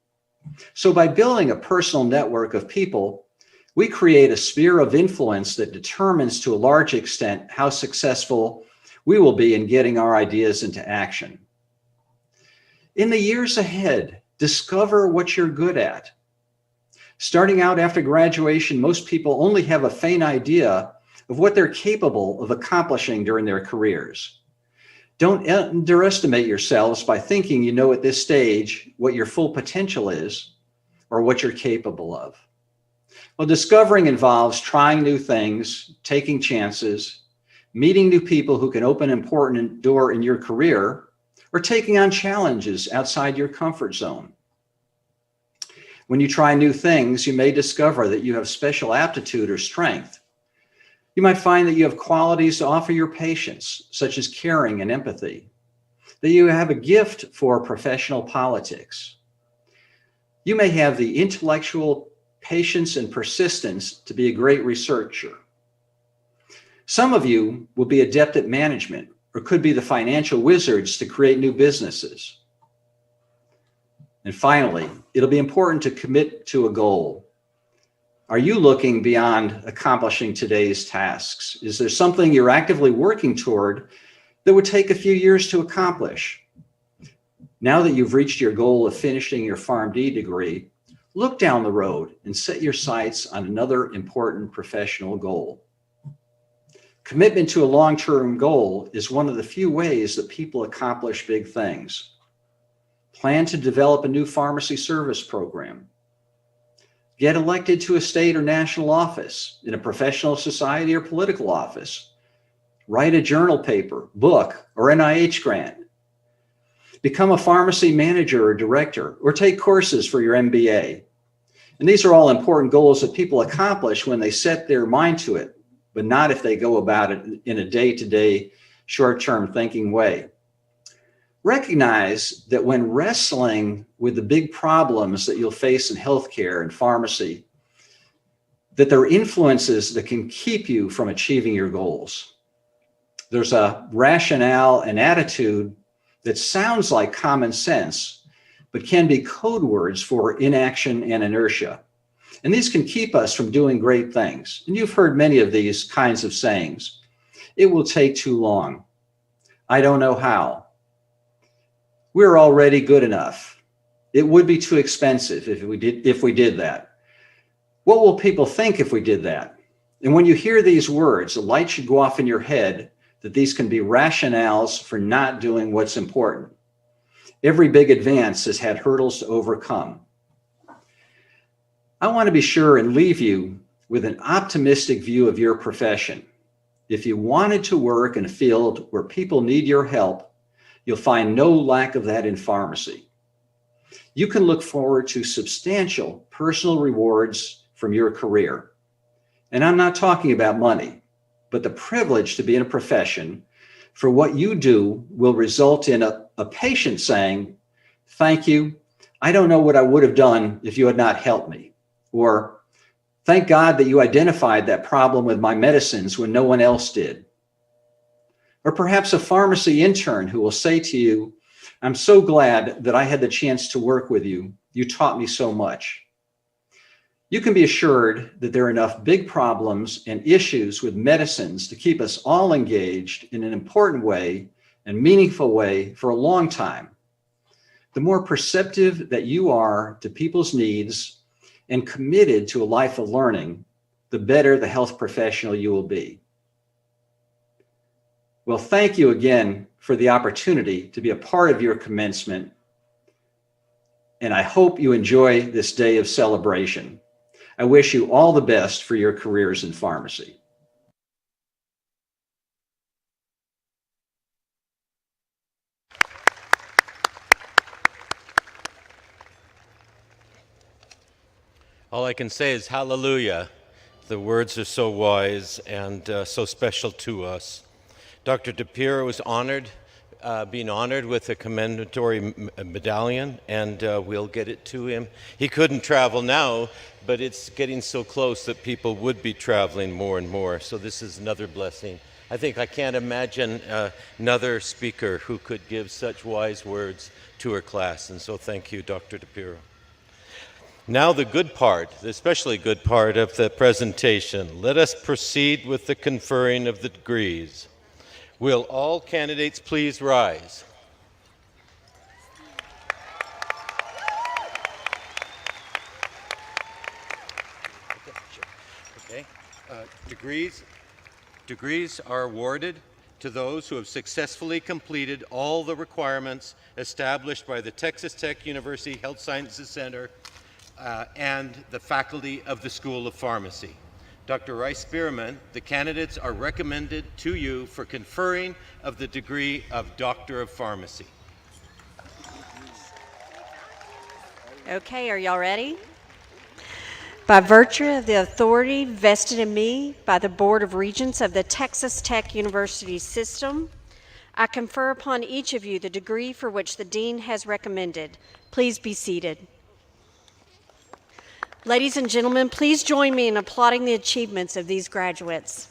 So by building a personal network of people, we create a sphere of influence that determines to a large extent how successful we will be in getting our ideas into action. In the years ahead, discover what you're good at. Starting out after graduation, most people only have a faint idea of what they're capable of accomplishing during their careers. Don't underestimate yourselves by thinking you know at this stage what your full potential is or what you're capable of. Well, discovering involves trying new things, taking chances, meeting new people who can open an important door in your career, or taking on challenges outside your comfort zone. When you try new things, you may discover that you have special aptitude or strength. You might find that you have qualities to offer your patients, such as caring and empathy, that you have a gift for professional politics. You may have the intellectual patience and persistence to be a great researcher. Some of you will be adept at management or could be the financial wizards to create new businesses. And finally, it'll be important to commit to a goal. Are you looking beyond accomplishing today's tasks? Is there something you're actively working toward that would take a few years to accomplish? Now that you've reached your goal of finishing your PharmD degree, look down the road and set your sights on another important professional goal. Commitment to a long-term goal is one of the few ways that people accomplish big things. Plan to develop a new pharmacy service program. Get elected to a state or national office, in a professional society or political office. Write a journal paper, book, or NIH grant. Become a pharmacy manager or director, or take courses for your MBA. And these are all important goals that people accomplish when they set their mind to it, but not if they go about it in a day-to-day, short-term thinking way. Recognize that when wrestling with the big problems that you'll face in healthcare and pharmacy, that there are influences that can keep you from achieving your goals. There's a rationale and attitude that sounds like common sense, but can be code words for inaction and inertia. And these can keep us from doing great things. And you've heard many of these kinds of sayings. It will take too long. I don't know how. We're already good enough. It would be too expensive if we did that. What will people think if we did that? And when you hear these words, a light should go off in your head that these can be rationales for not doing what's important. Every big advance has had hurdles to overcome. I want to be sure and leave you with an optimistic view of your profession. If you wanted to work in a field where people need your help, you'll find no lack of that in pharmacy. You can look forward to substantial personal rewards from your career. And I'm not talking about money, but the privilege to be in a profession for what you do will result in a patient saying, thank you, I don't know what I would have done if you had not helped me. Or, thank God that you identified that problem with my medicines when no one else did. Or perhaps a pharmacy intern who will say to you, I'm so glad that I had the chance to work with you. You taught me so much. You can be assured that there are enough big problems and issues with medicines to keep us all engaged in an important way and meaningful way for a long time. The more perceptive that you are to people's needs and committed to a life of learning, the better the health professional you will be. Well, thank you again for the opportunity to be a part of your commencement, and I hope you enjoy this day of celebration. I wish you all the best for your careers in pharmacy. All I can say is hallelujah. The words are so wise and so special to us. Dr. DePiro was being honored with a commendatory medallion, and we'll get it to him. He couldn't travel now, but it's getting so close that people would be traveling more and more. So this is another blessing. I can't imagine another speaker who could give such wise words to her class. And so thank you, Dr. DePiro. Now the good part, the especially good part of the presentation. Let us proceed with the conferring of the degrees. Will all candidates please rise? Okay. Degrees are awarded to those who have successfully completed all the requirements established by the Texas Tech University Health Sciences Center and the faculty of the School of Pharmacy. Dr. Rice-Spearman, the candidates are recommended to you for conferring of the degree of Doctor of Pharmacy. Okay, are y'all ready? By virtue of the authority vested in me by the Board of Regents of the Texas Tech University System, I confer upon each of you the degree for which the Dean has recommended. Please be seated. Ladies and gentlemen, please join me in applauding the achievements of these graduates.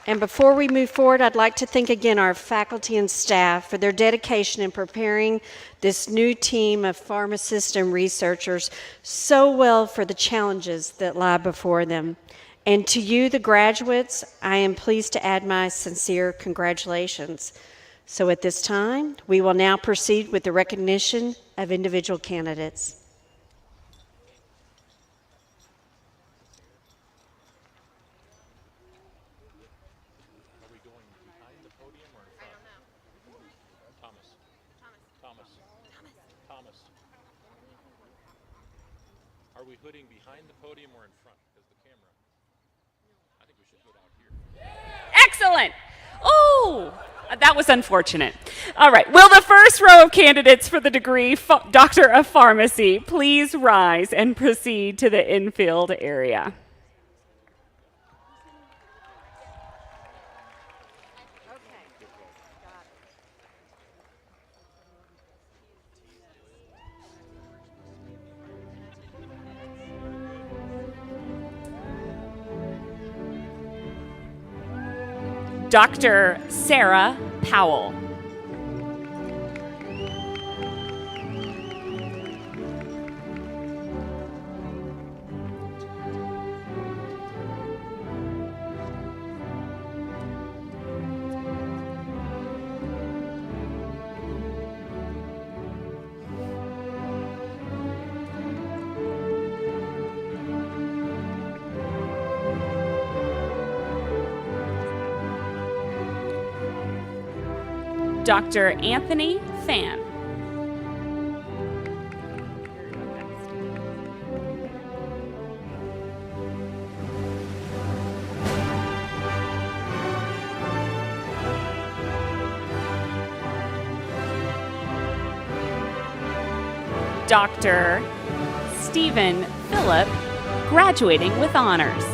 And before we move forward, I'd like to thank again our faculty and staff for their dedication in preparing this new team of pharmacists and researchers so well for the challenges that lie before them. And to you, the graduates, I am pleased to add my sincere congratulations. So at this time, we will now proceed with the recognition of individual candidates. Are we hooding behind the podium or in front? Because the camera, I think we should hood out here. Excellent. Oh, that was unfortunate. All right. Will the first row of candidates for the degree Doctor of Pharmacy please rise and proceed to the infield area? Dr. Sarah Powell. Dr. Anthony Phan. Dr. Stephen Phillip, graduating with honors.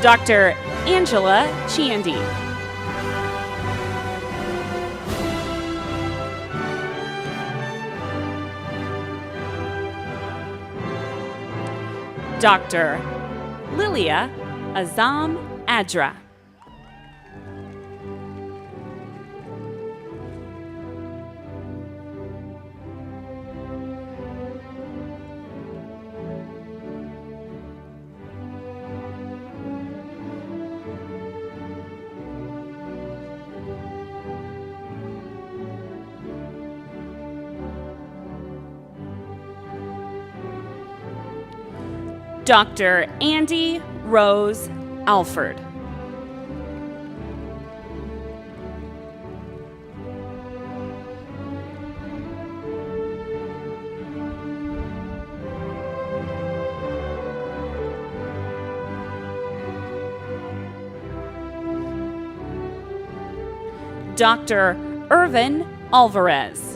Dr. Angela Chandy. Dr. Lilia Azam Adra. Dr. Andy Rose Alford. Dr. Irvin Alvarez.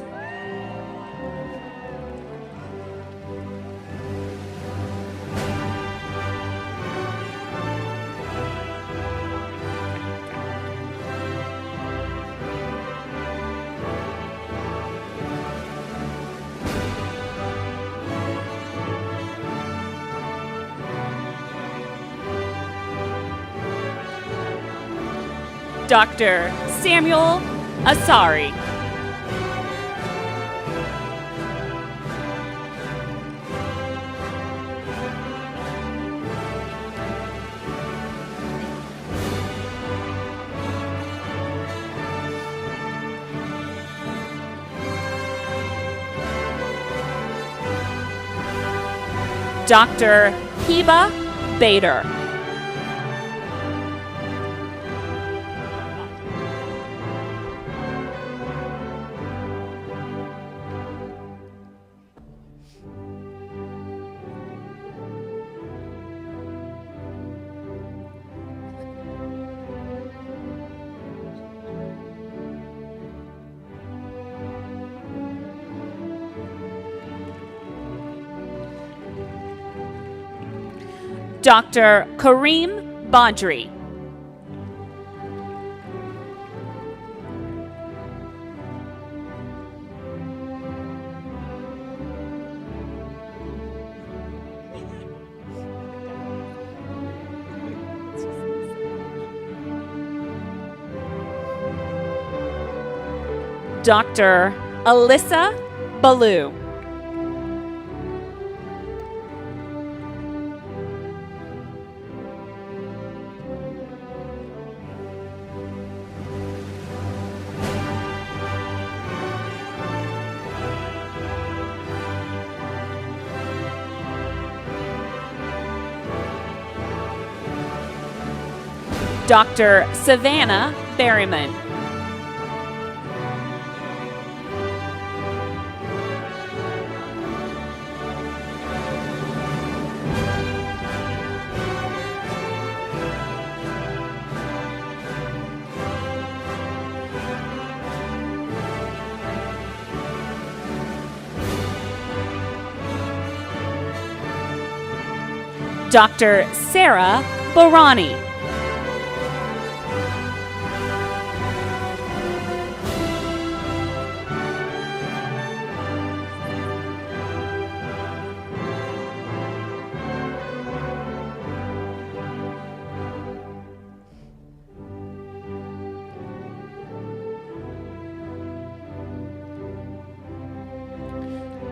Dr. Samuel Asari. Dr. Heba Bader. Dr. Kareem Badri. Dr. Alyssa Ballou. Dr. Savannah Berryman. Dr. Sarah Barani.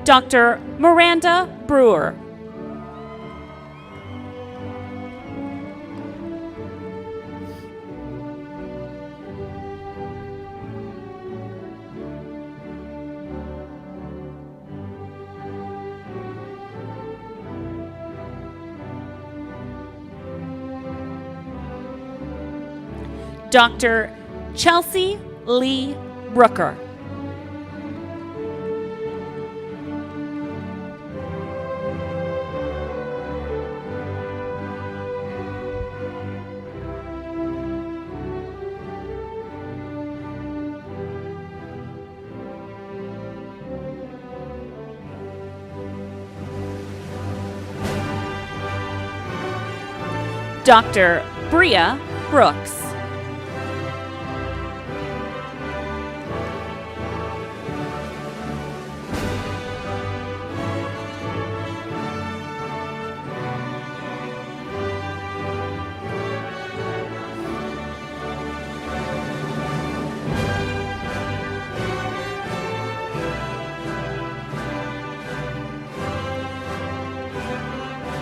Dr. Miranda Brewer. Dr. Chelsea Lee Brooker. Dr. Bria Brooks.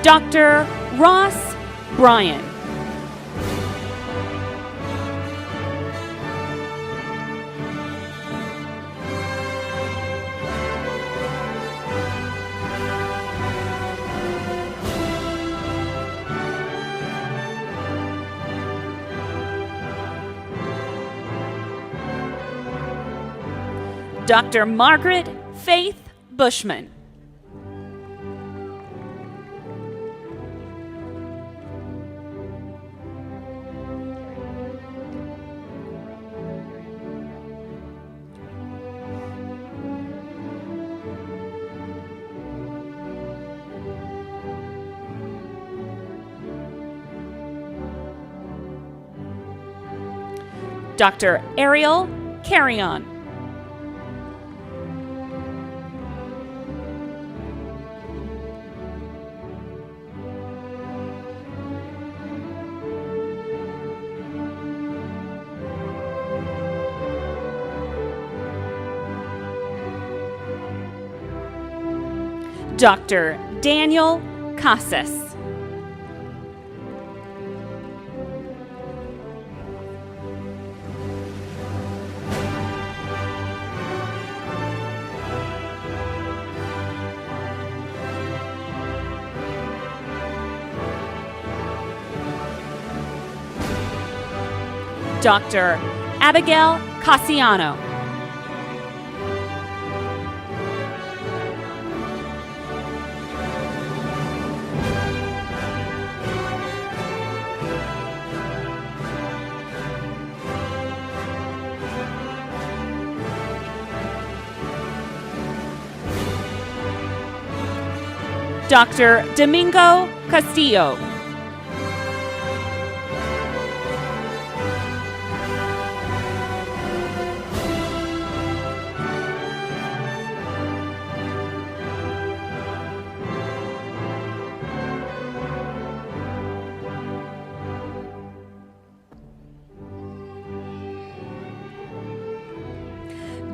Dr. Ross Bryan. Dr. Margaret Faith Bushman. Dr. Ariel Carrion. Dr. Daniel Casas. Dr. Abigail Cassiano. Dr. Domingo Castillo.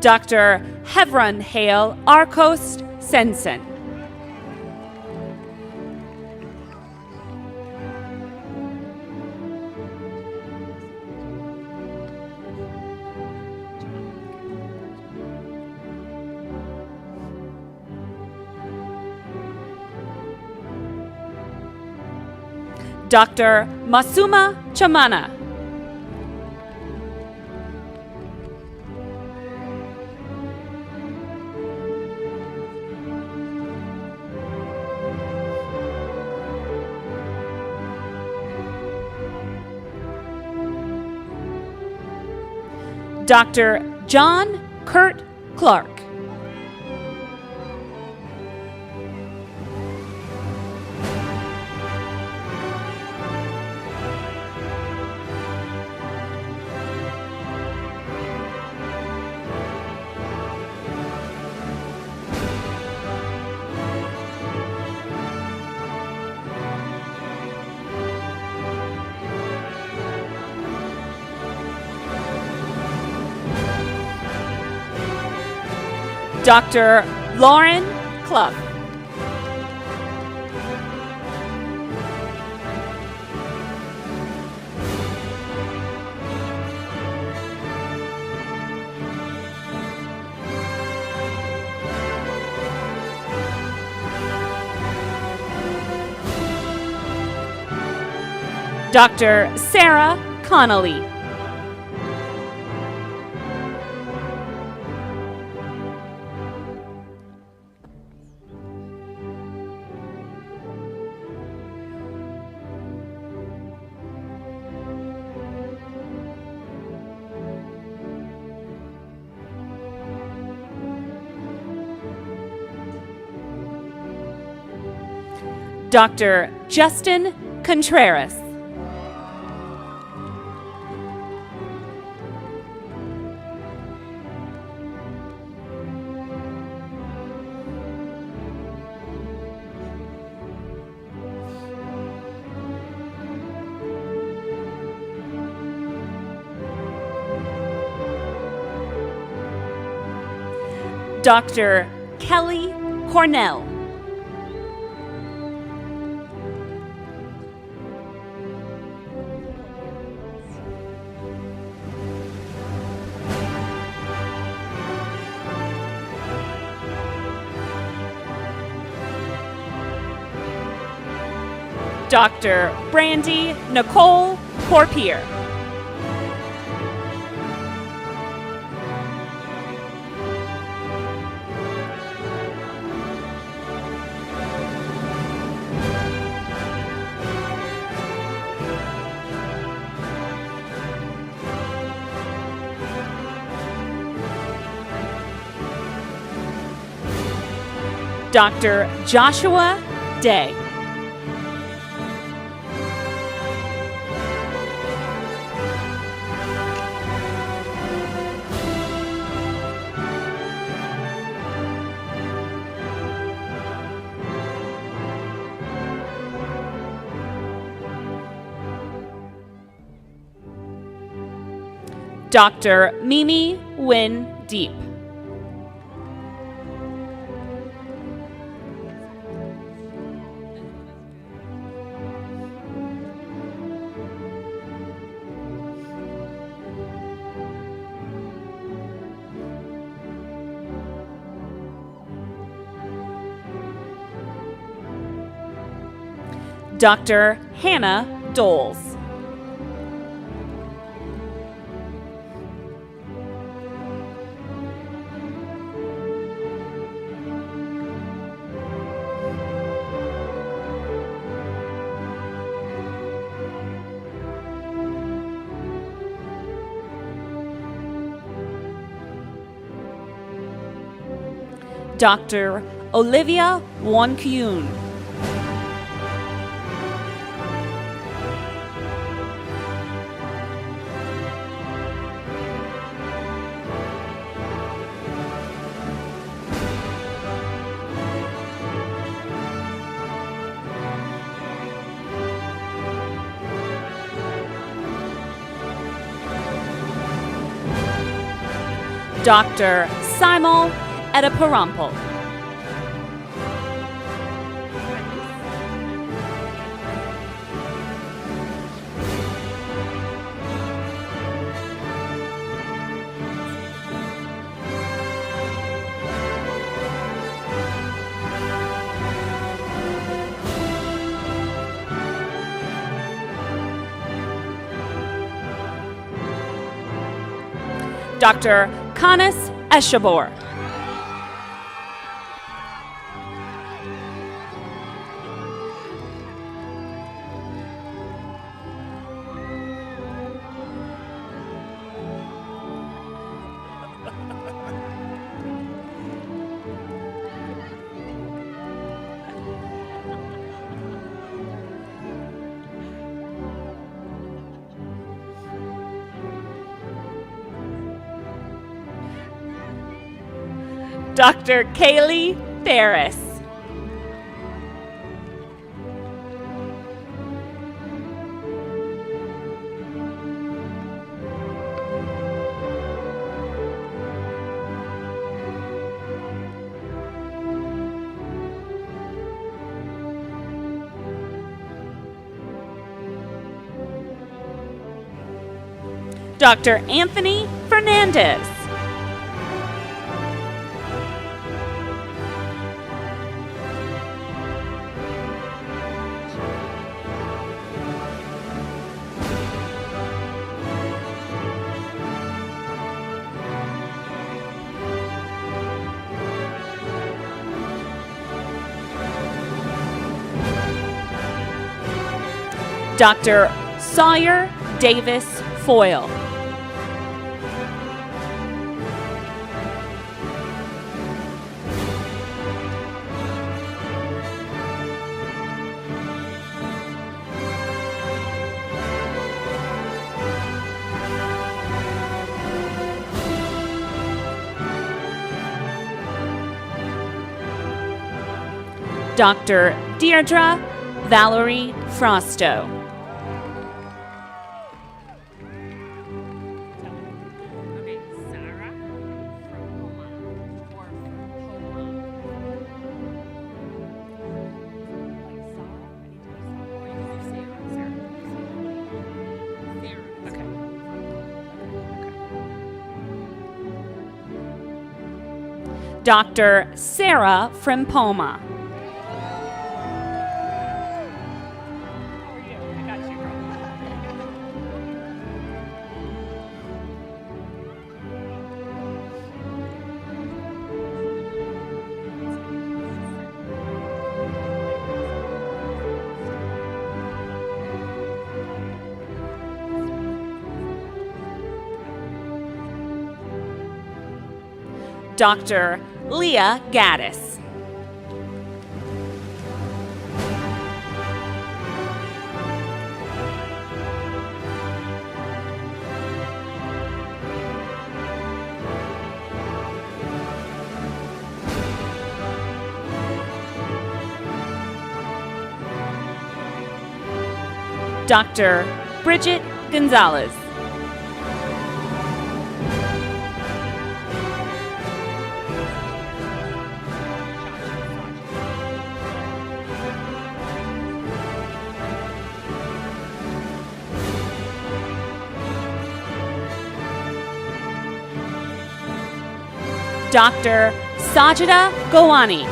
Dr. Hevron Hale Arcost Sensen. Dr. Masuma Chamana. Dr. John Kurt Clark. Dr. Lauren Clough. Dr. Sarah Connolly. Dr. Justin Contreras. Dr. Kelly Cornell. Dr. Brandy Nicole Corpier. Dr. Dr. Joshua Day. Dr. Mimi Win Deep. Dr. Hannah Doles. Dr. Olivia Wonkyun. Dr. Simon Edaparampal. Dr. Kanis Eshabor. Dr. Kaylee Ferris. Dr. Anthony Fernandez. Dr. Sawyer Davis Foyle. Dr. Deirdre Valerie Frosto. Dr. Sarah Frimpoma. Dr. Leah Gaddis. Dr. Bridget Gonzalez. Dr. Sajida Gowani.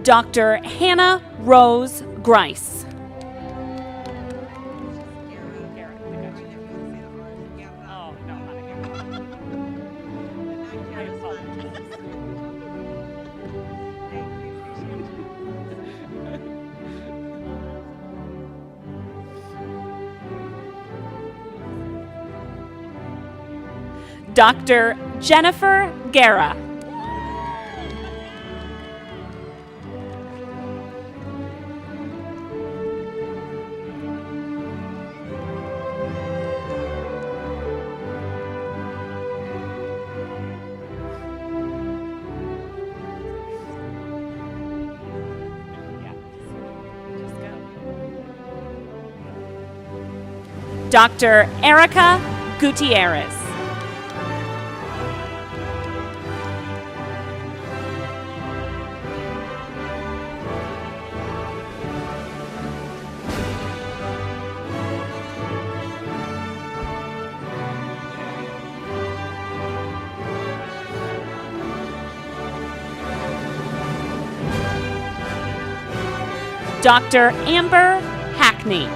Dr. Hannah Rose Grice. Dr. Jennifer Guerra. Dr. Erica Gutierrez. Dr. Amber Hackney.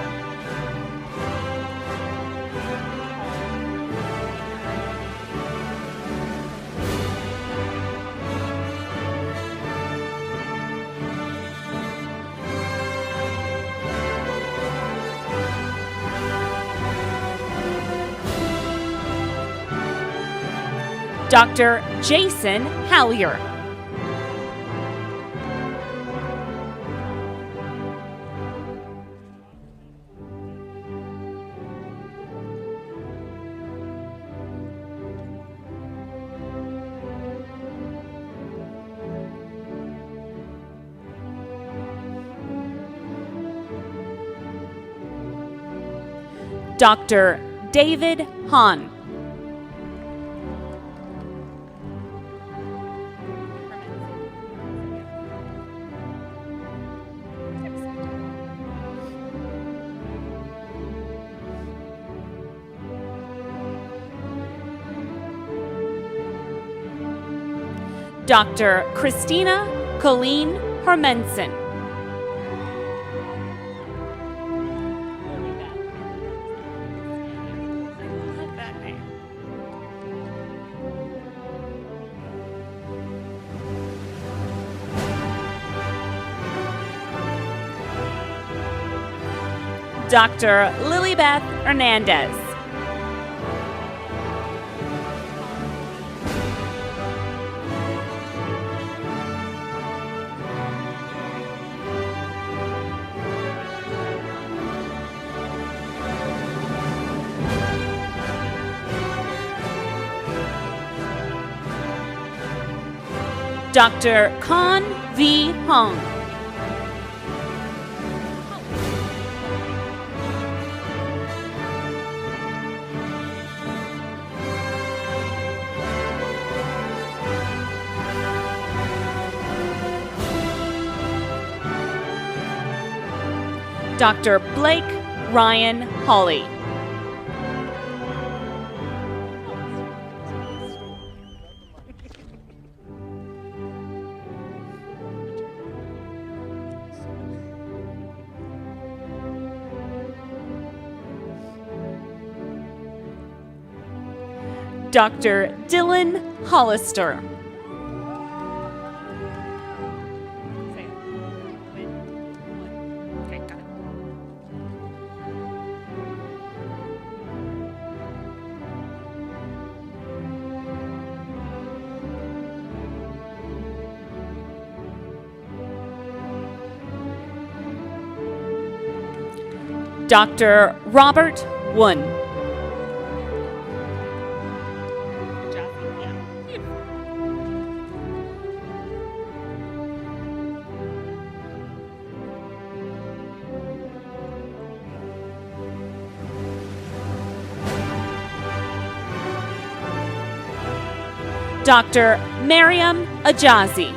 Dr. Jason Hallier. Dr. David Hahn. Dr. Christina Colleen Hermansen. Dr. Lilybeth Hernandez. Dr. Khan V. Hong. Dr. Blake Ryan Hawley. Dr. Dylan Hollister. Dr. Robert Wun. Dr. Mariam Ajazi.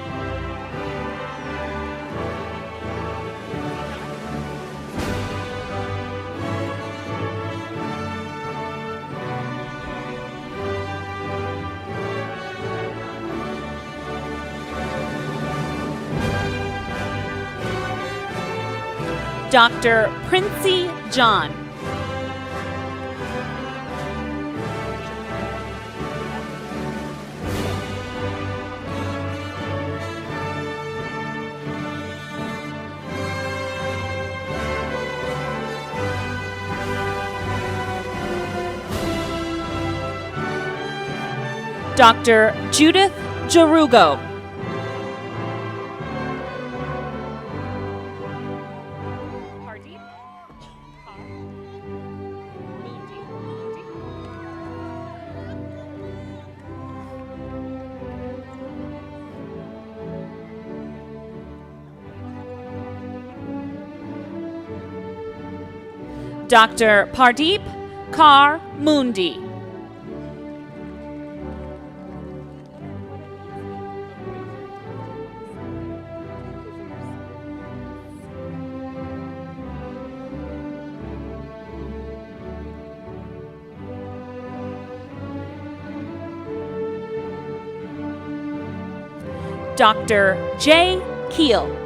Dr. Princey John. Dr. Judith Jarugo. Dr. Pardeep Kaur Mundi. Dr. J. Keel.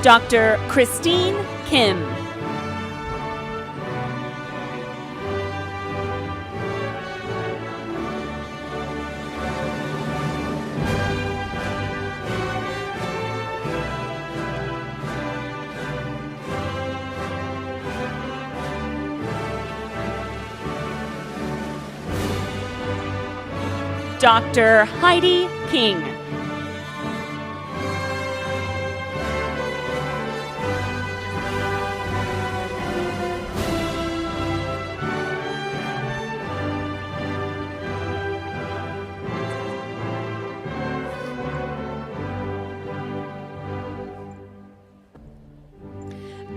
Dr. Christine Kim. Dr. Heidi King.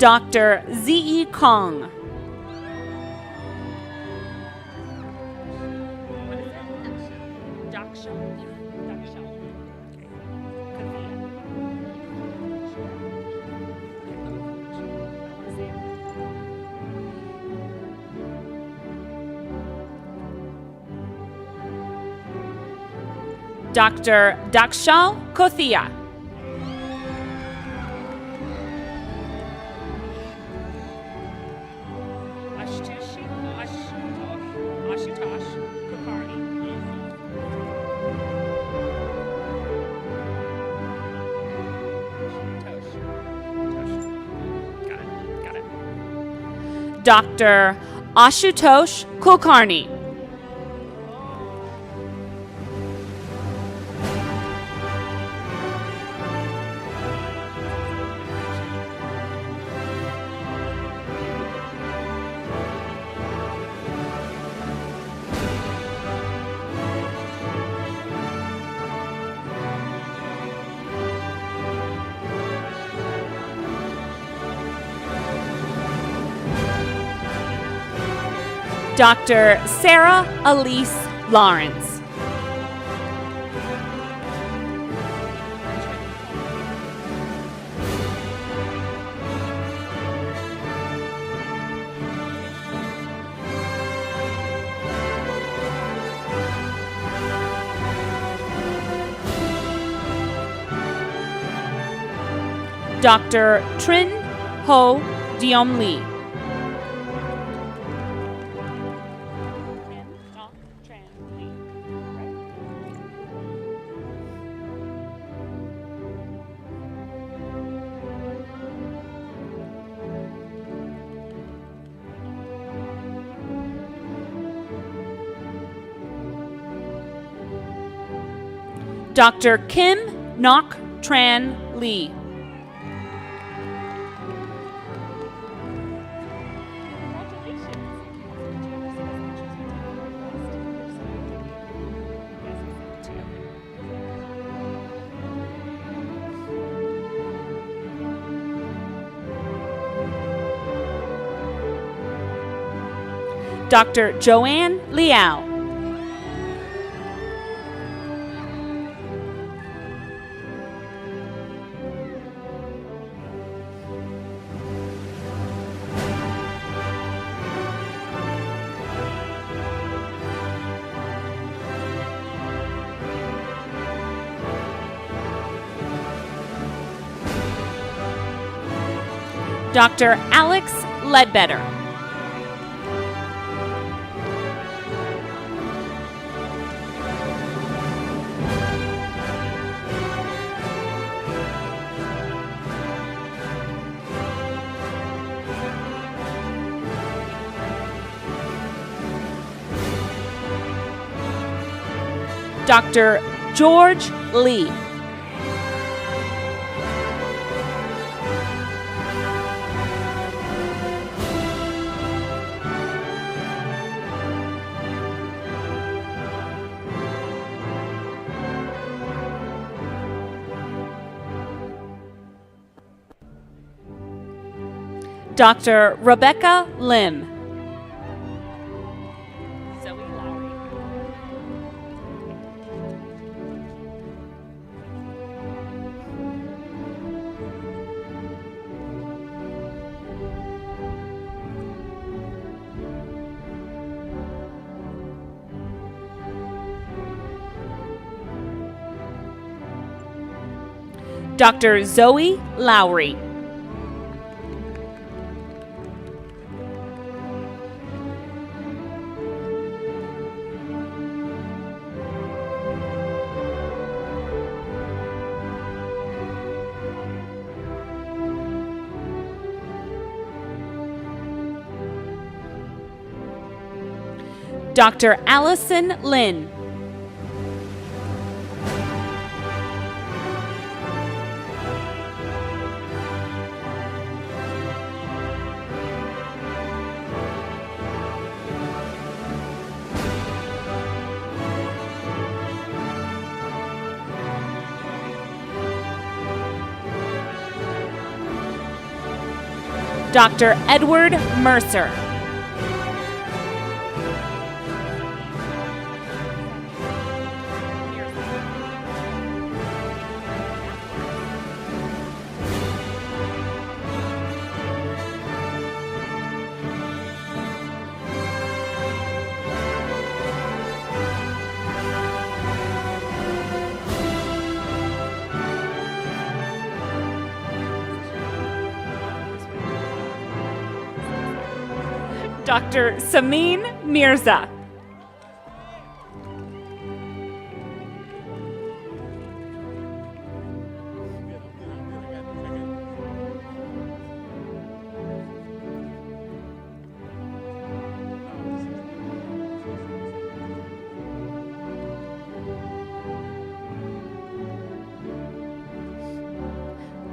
Dr. Z.E. Kong. Dr. Dakshal Kothia. Dr. Ashutosh Kulkarni. Dr. Sarah Elise Lawrence. Dr. Trin Ho Diom Lee. Dr. Kim Nok Tran Lee. Dr. Joanne Liao. Dr. Alex Ledbetter. Dr. George Lee. Dr. Rebecca Lim. Dr. Zoe Lowry. Dr. Allison Lynn. Dr. Edward Mercer. Dr. Samin Mirza.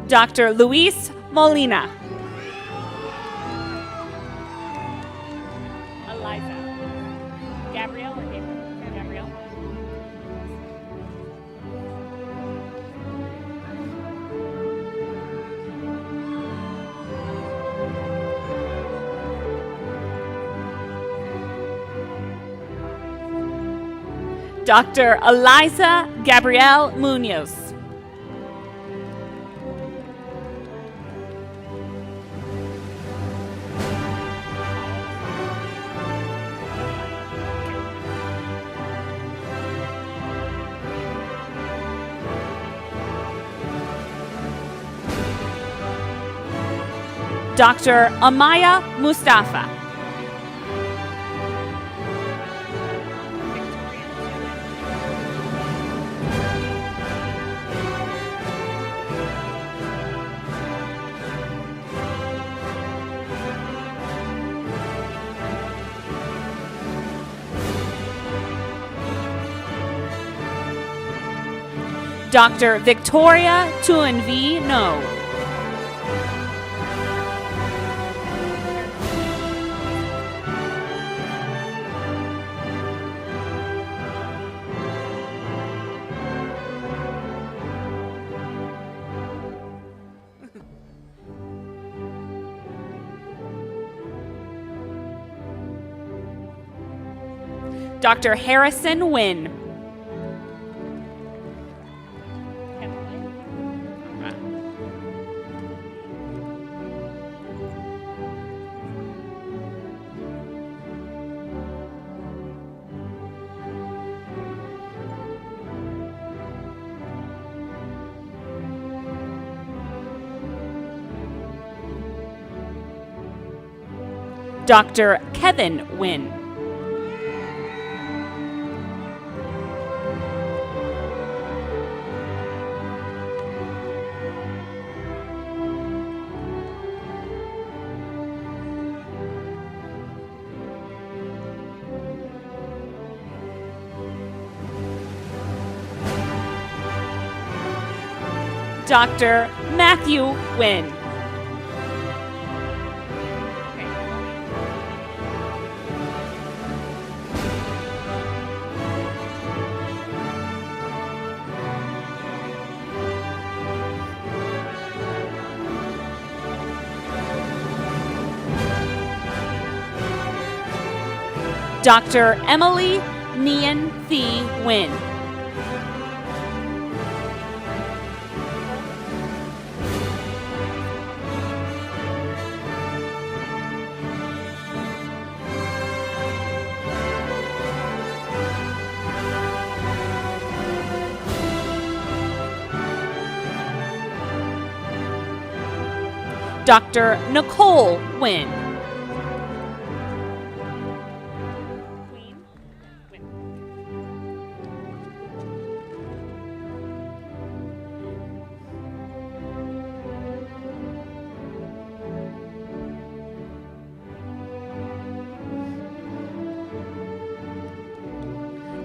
Dr. Luis Molina. Dr. Eliza Gabrielle Munoz. Dr. Amaya Mustafa. Dr. Victoria Tuanvi No. Dr. Harrison Nguyen. Dr. Kevin Nguyen. Dr. Matthew Nguyen. Dr. Emily Nian Thi Nguyen. Dr. Nicole Nguyen.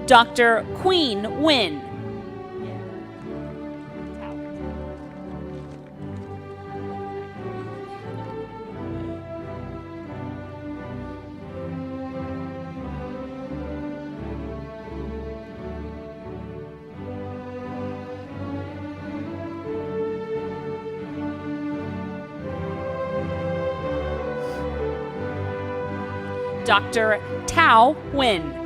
Dr. Queen Nguyen. Dr. Tao Nguyen.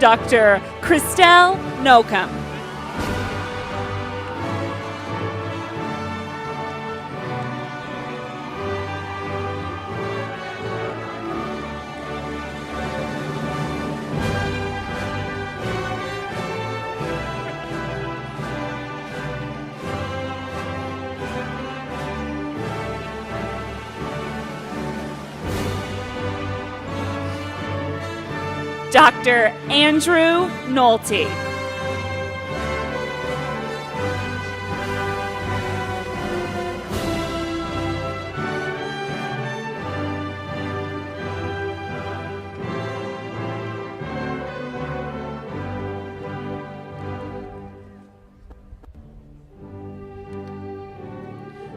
Dr. Christelle Nocum. Dr. Andrew Nolte.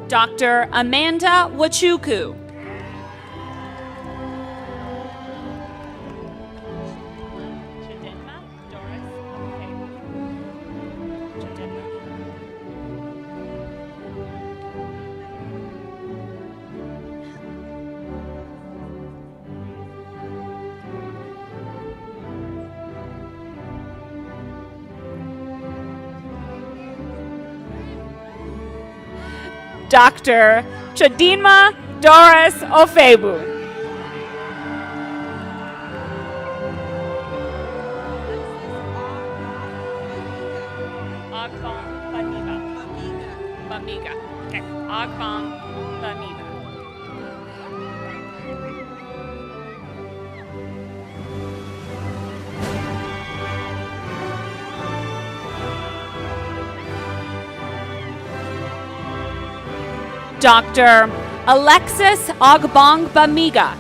Dr. Amanda Wachuku. Dr. Chadinma Doris Ofebu. Bamiga. Okay. Agbam Bamiga. Dr. Alexis Ogbangbamiga.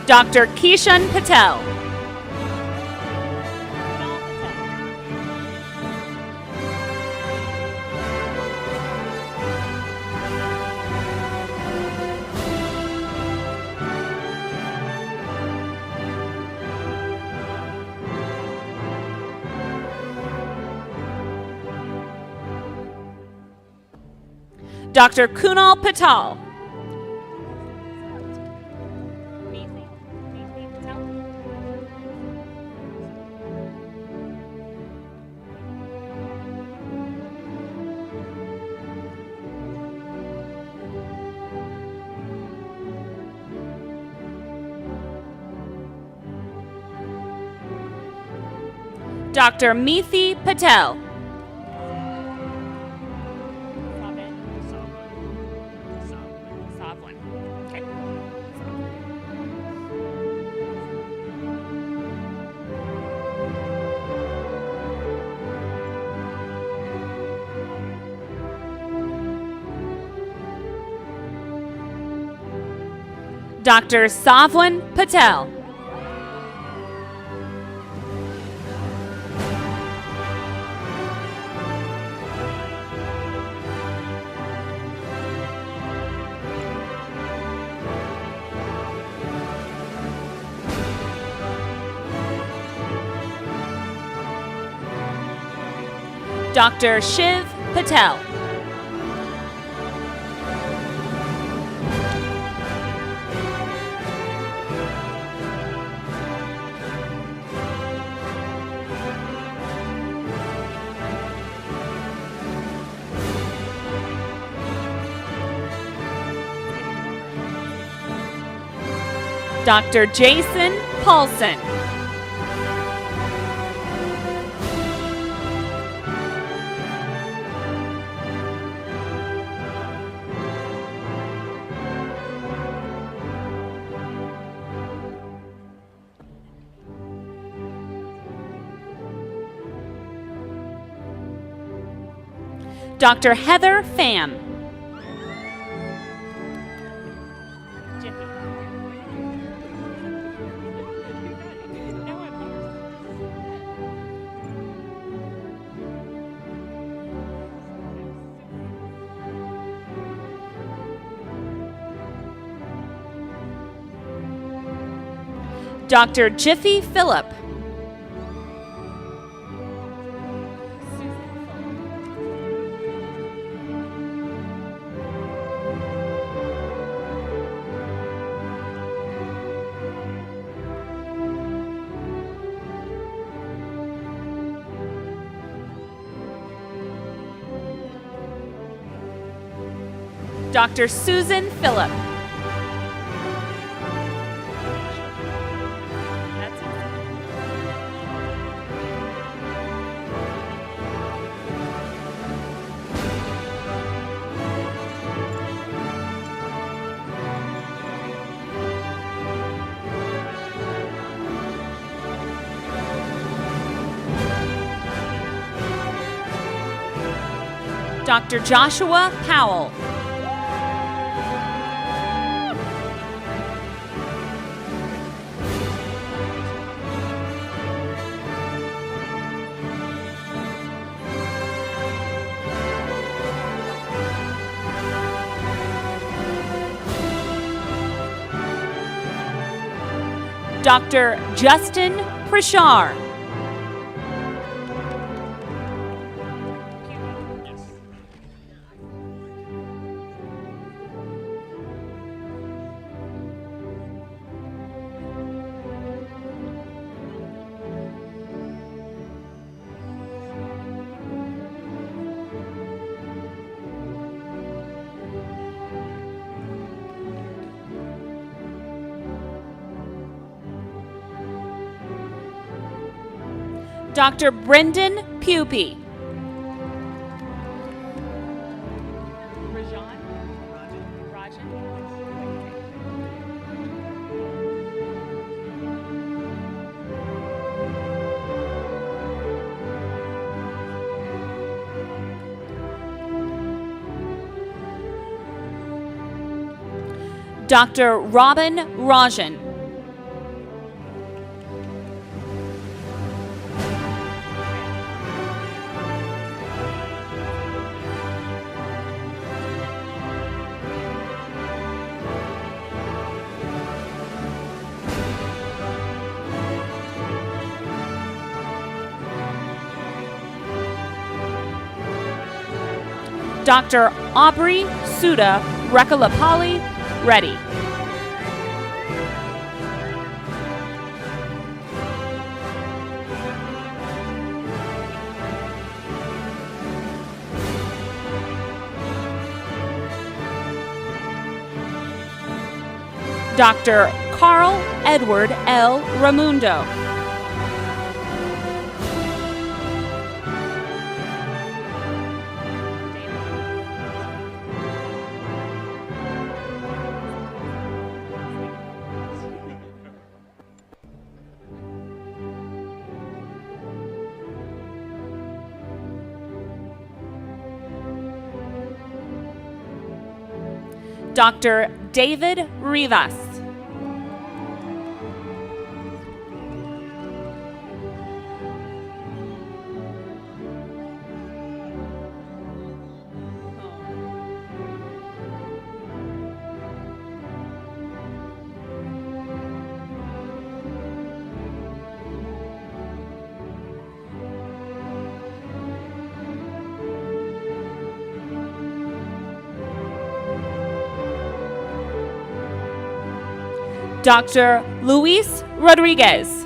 Dr. Kishan Patel. Dr. Kunal Patel. Dr. Mithi Patel. Dr. Savwan Patel. Dr. Shiv Patel. Dr. Jason Paulson. Dr. Heather Pham. Dr. Jiffy Phillip. Dr. Susan Phillip. Dr. Joshua Powell. Dr. Justin Prashar. Dr. Brendan Pupi. Dr. Robin Rajan. Dr. Aubrey Suda Rekalapalli Reddy. Dr. Carl Edward L. Ramundo. Dr. David Rivas. Dr. Luis Rodriguez.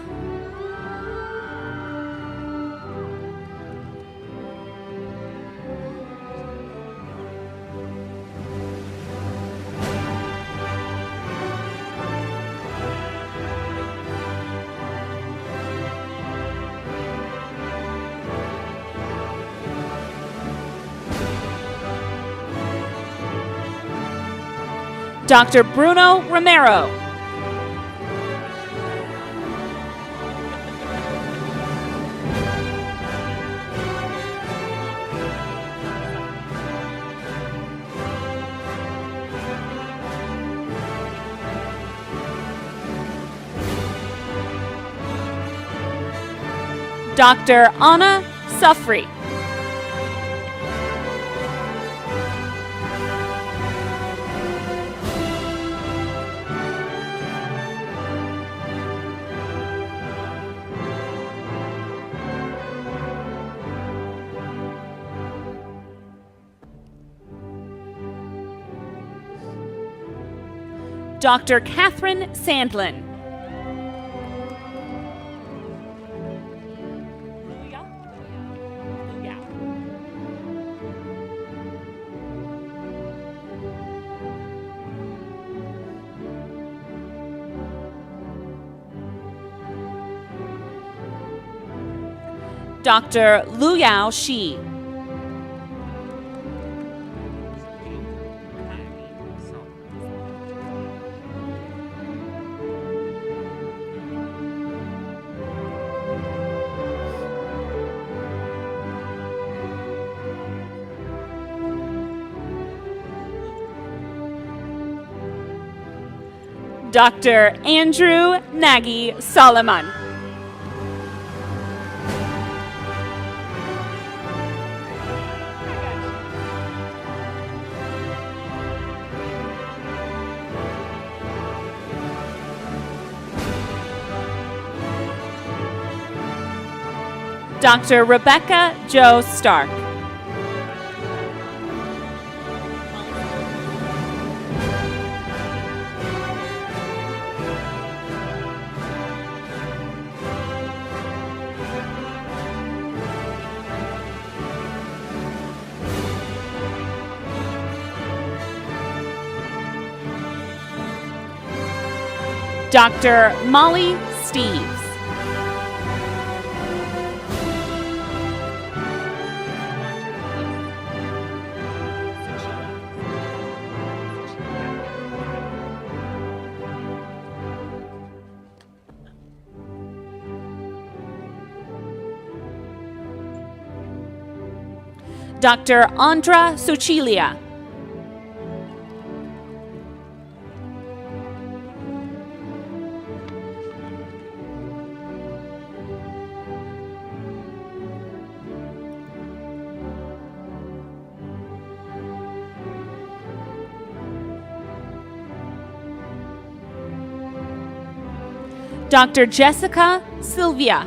Dr. Bruno Romero. Dr. Anna Sufri. Dr. Catherine Sandlin. Dr. Luyao Shi. Dr. Andrew Nagy Solomon. Dr. Rebecca Jo Stark. Dr. Molly Steves. Dr. Andra Socilia. Dr. Jessica Sylvia.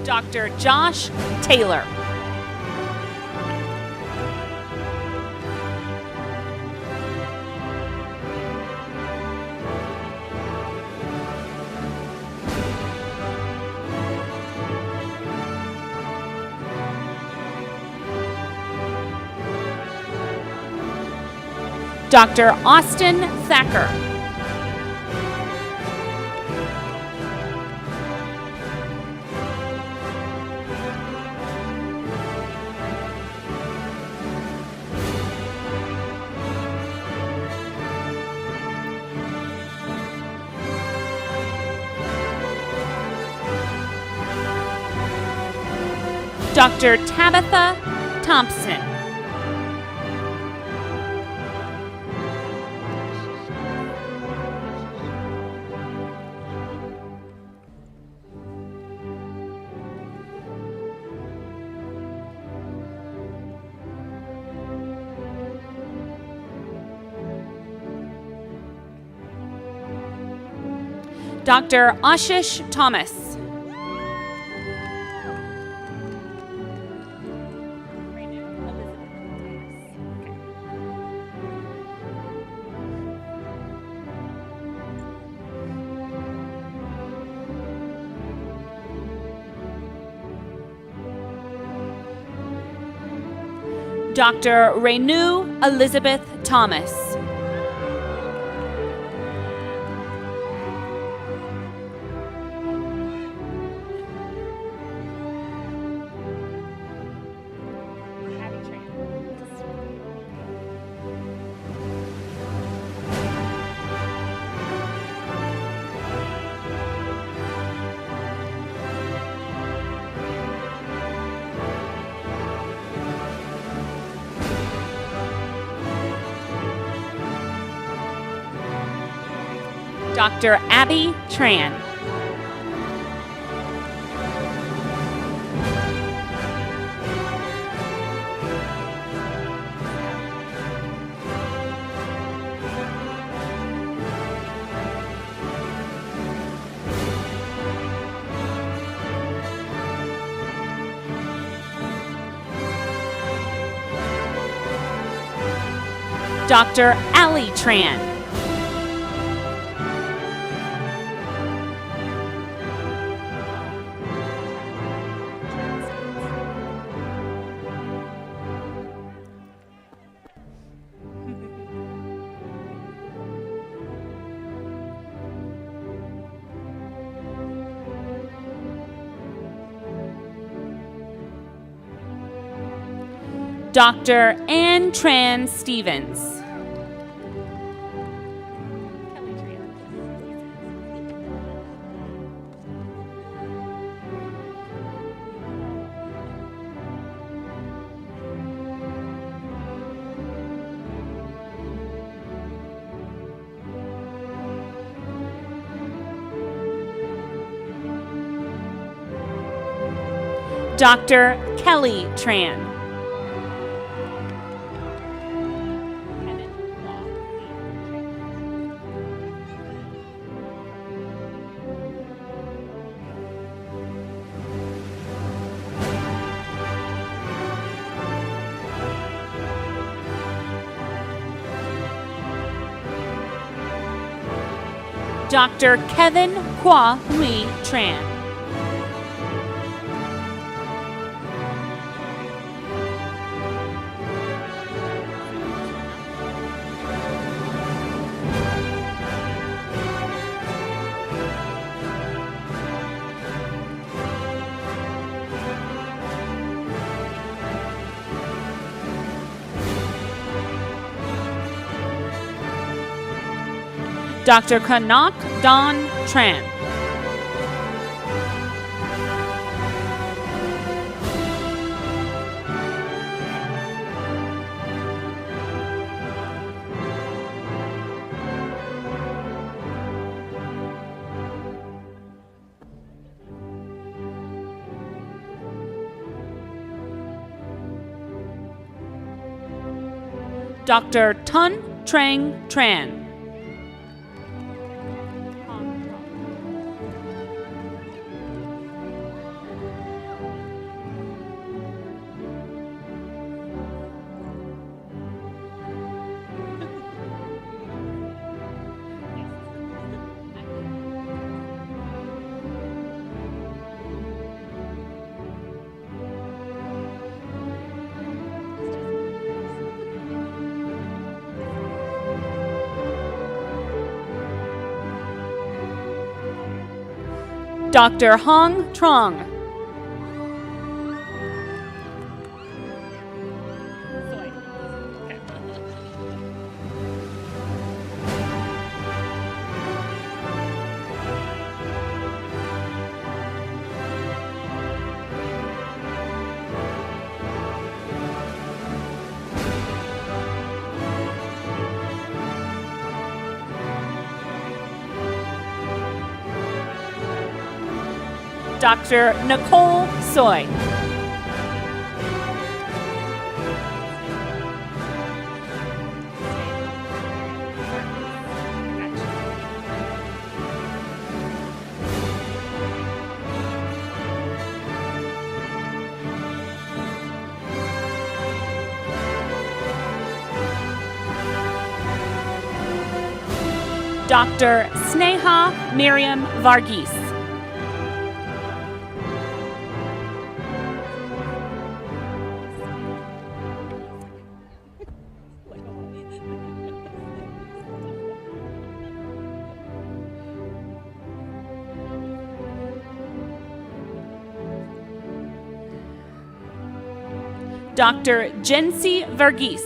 Dr. Josh Taylor. Dr. Austin Thacker. Dr. Tabitha Thompson. Dr. Ashish Thomas. Dr. Renew Elizabeth Thomas. Dr. Abby Tran. Dr. Ali Tran. Dr. Ann Tran Stevens. Dr. Kelly Tran. Dr. Kevin Kwa Hui Tran. Dr. Kanak Don Tran. Dr. Tun Trang Tran. Dr. Hong Trong. Dr. Nicole Soy. Dr. Sneha Miriam Varghese. Dr. Jency Verghese.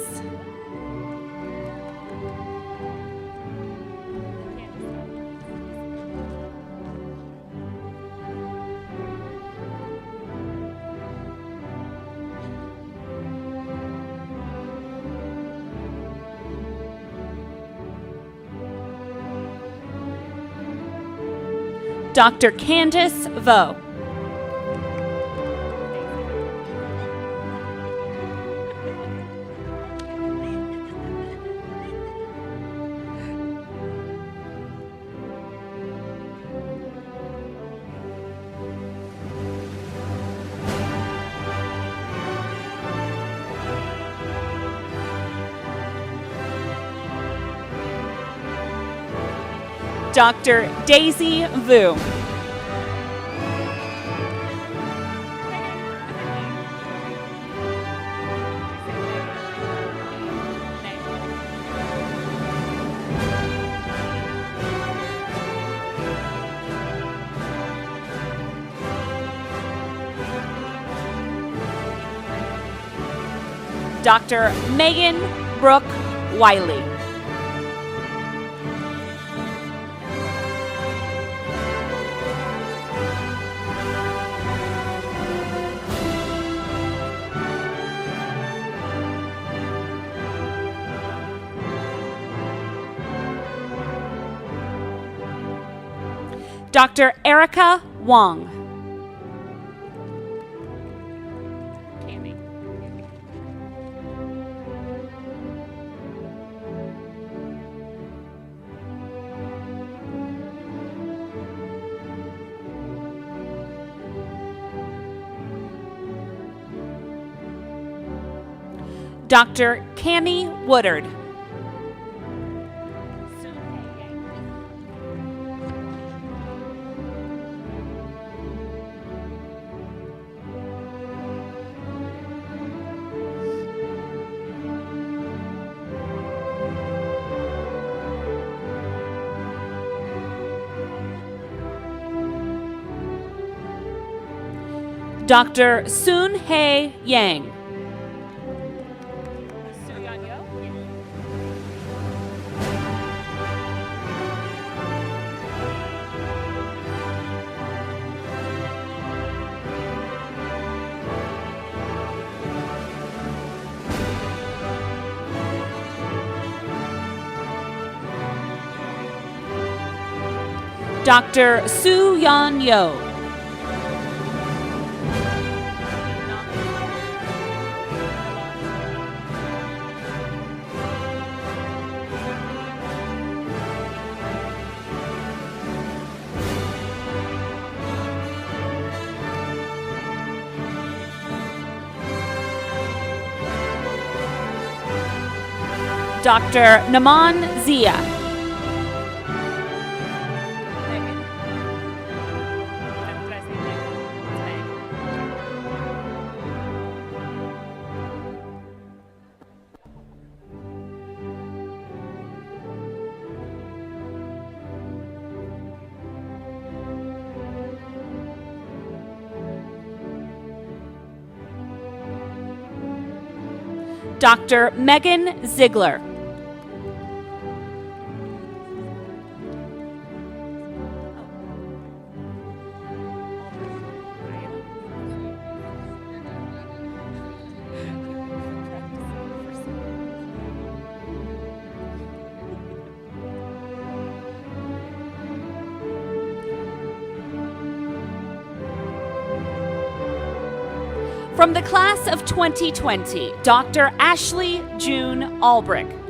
Dr. Candice Vo. Dr. Daisy Vu. Dr. Megan Brooke Wiley. Dr. Erica Wong. Dr. Cami Woodard. Dr. Soon Hae Yang. Dr. Soo Yeon Yo. Dr. Naman Zia. Dr. Megan Ziegler. From the class of 2020, Dr. Ashley June Albrick.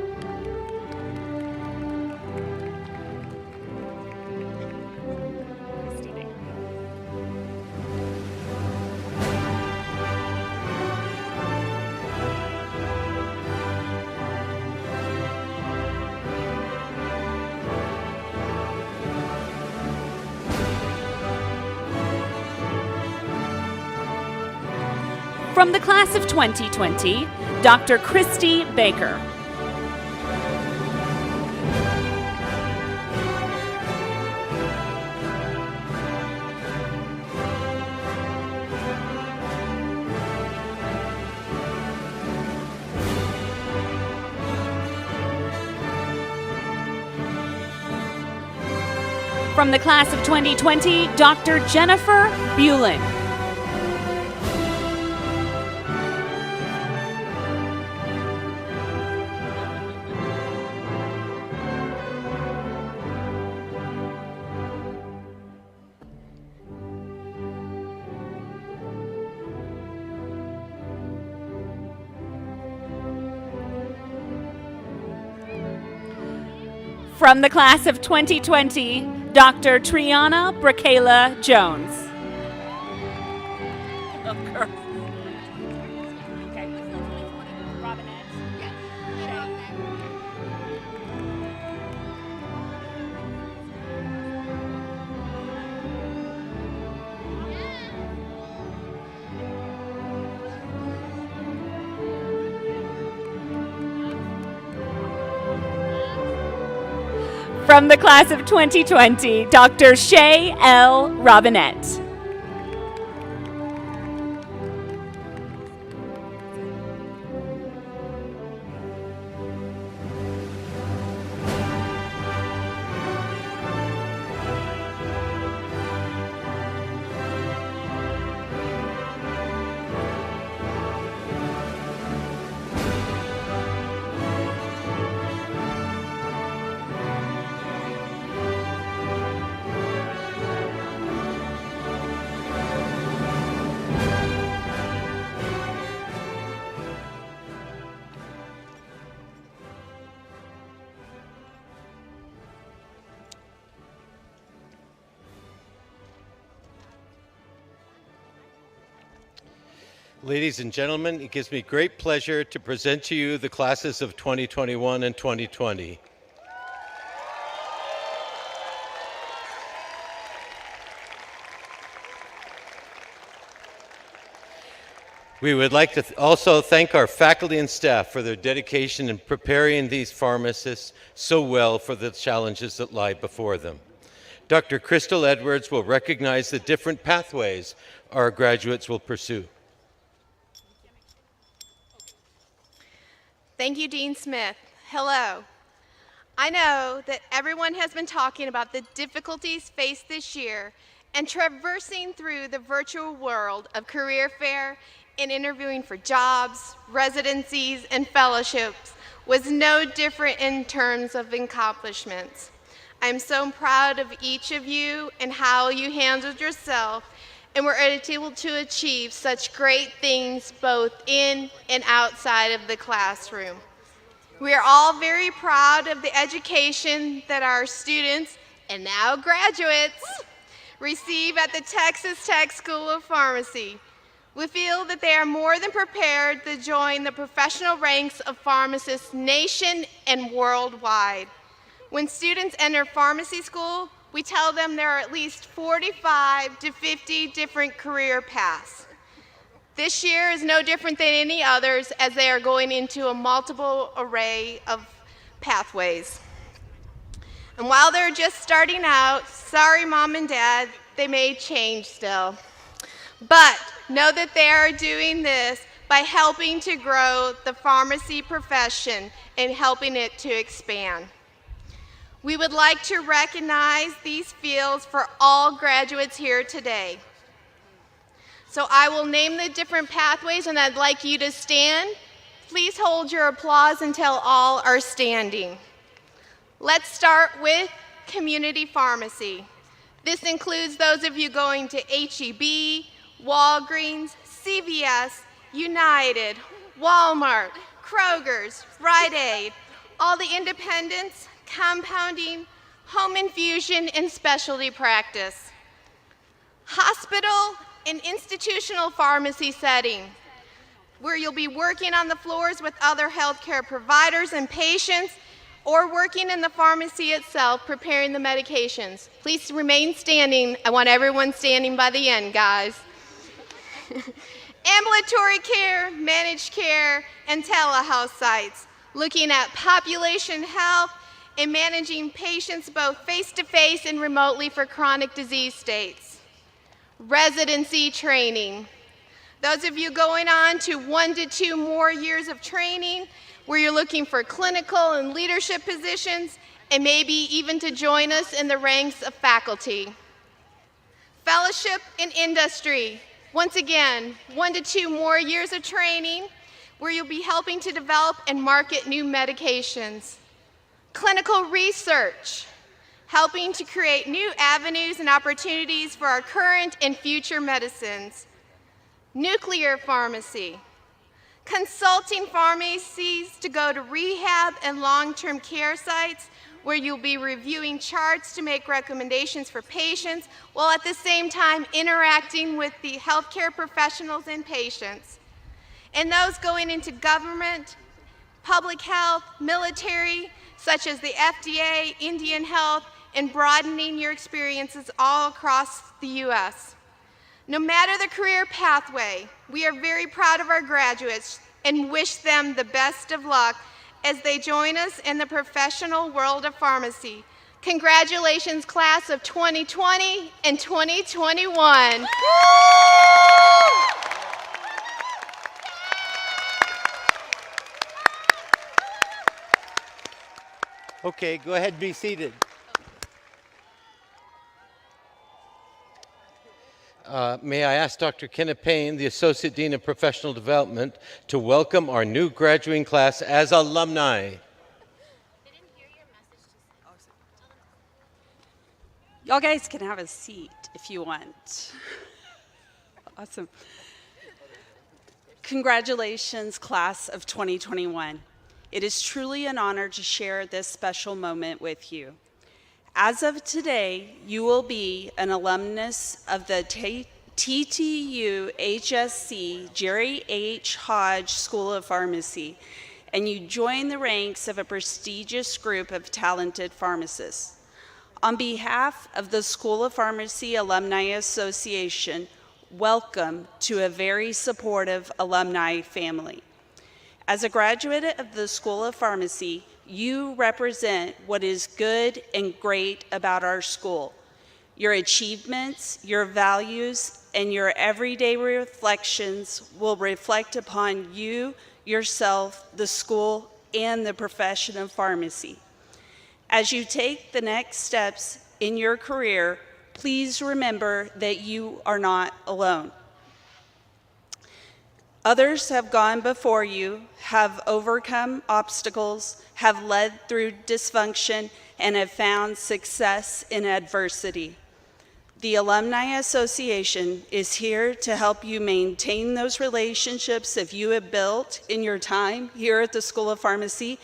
From the class of 2020, Dr. Christy Baker. From the class of 2020, Dr. Jennifer Bueling. From the class of 2020, Dr. Triana Brakela Jones. From the class of 2020, Dr. Shay L. Robinette. Ladies and gentlemen, it gives me great pleasure to present to you the classes of 2021 and 2020. We would like to also thank our faculty and staff for their dedication in preparing these pharmacists so well for the challenges that lie before them. Dr. Crystal Edwards will recognize the different pathways our graduates will pursue. Thank you, Dean Smith. Hello. I know that everyone has been talking about the difficulties faced this year and traversing through the virtual world of career fair and interviewing for jobs, residencies, and fellowships was no different in terms of accomplishments. I'm so proud of each of you and how you handled yourself and were able to achieve such great things both in and outside of the classroom. We are all very proud of the education that our students, and now graduates, receive at the Texas Tech School of Pharmacy. We feel that they are more than prepared to join the professional ranks of pharmacists nation and worldwide. When students enter pharmacy school, we tell them there are at least 45 to 50 different career paths. This year is no different than any others as they are going into a multiple array of pathways. And while they're just starting out, sorry mom and dad, they may change still. But know that they are doing this by helping to grow the pharmacy profession and helping it to expand. We would like to recognize these fields for all graduates here today. So I will name the different pathways and I'd like you to stand. Please hold your applause until all are standing. Let's start with community pharmacy. This includes those of you going to HEB, Walgreens, CVS, United, Walmart, Kroger's, Rite Aid, all the independents, compounding, home infusion, and specialty practice. Hospital and institutional pharmacy setting, where you'll be working on the floors with other healthcare providers and patients, or working in the pharmacy itself preparing the medications. Please remain standing. I want everyone standing by the end, guys. Ambulatory care, managed care, and telehealth sites, looking at population health and managing patients both face-to-face and remotely for chronic disease states. Residency training. Those of you going on to 1 to 2 more years of training where you're looking for clinical and leadership positions and maybe even to join us in the ranks of faculty. Fellowship in industry. Once again, 1 to 2 more years of training where you'll be helping to develop and market new medications. Clinical research, helping to create new avenues and opportunities for our current and future medicines. Nuclear pharmacy, consulting pharmacies to go to rehab and long-term care sites where you'll be reviewing charts to make recommendations for patients while at the same time interacting with the healthcare professionals and patients. And those going into government, public health, military, such as the FDA, Indian Health, and broadening your experiences all across the U.S. No matter the career pathway, we are very proud of our graduates and wish them the best of luck as they join us in the professional world of pharmacy. Congratulations, class of 2020 and 2021. Okay, go ahead and be seated. May I ask Dr. Kenneth Payne, the Associate Dean of Professional Development, to welcome our new graduating class as alumni. Y'all guys can have a seat if you want. Awesome. Congratulations, class of 2021. It is truly an honor to share this special moment with you. As of today, you will be an alumnus of the TTUHSC Jerry H. Hodge School of Pharmacy, and you join the ranks of a prestigious group of talented pharmacists. On behalf of the School of Pharmacy Alumni Association, welcome to a very supportive alumni family. As a graduate of the School of Pharmacy, you represent what is good and great about our school. Your achievements, your values, and your everyday reflections will reflect upon you, yourself, the school, and the profession of pharmacy. As you take the next steps in your career, please remember that you are not alone. Others have gone before you, have overcome obstacles, have led through dysfunction, and have found success in adversity. The Alumni Association is here to help you maintain those relationships that you have built in your time here at the School of Pharmacy,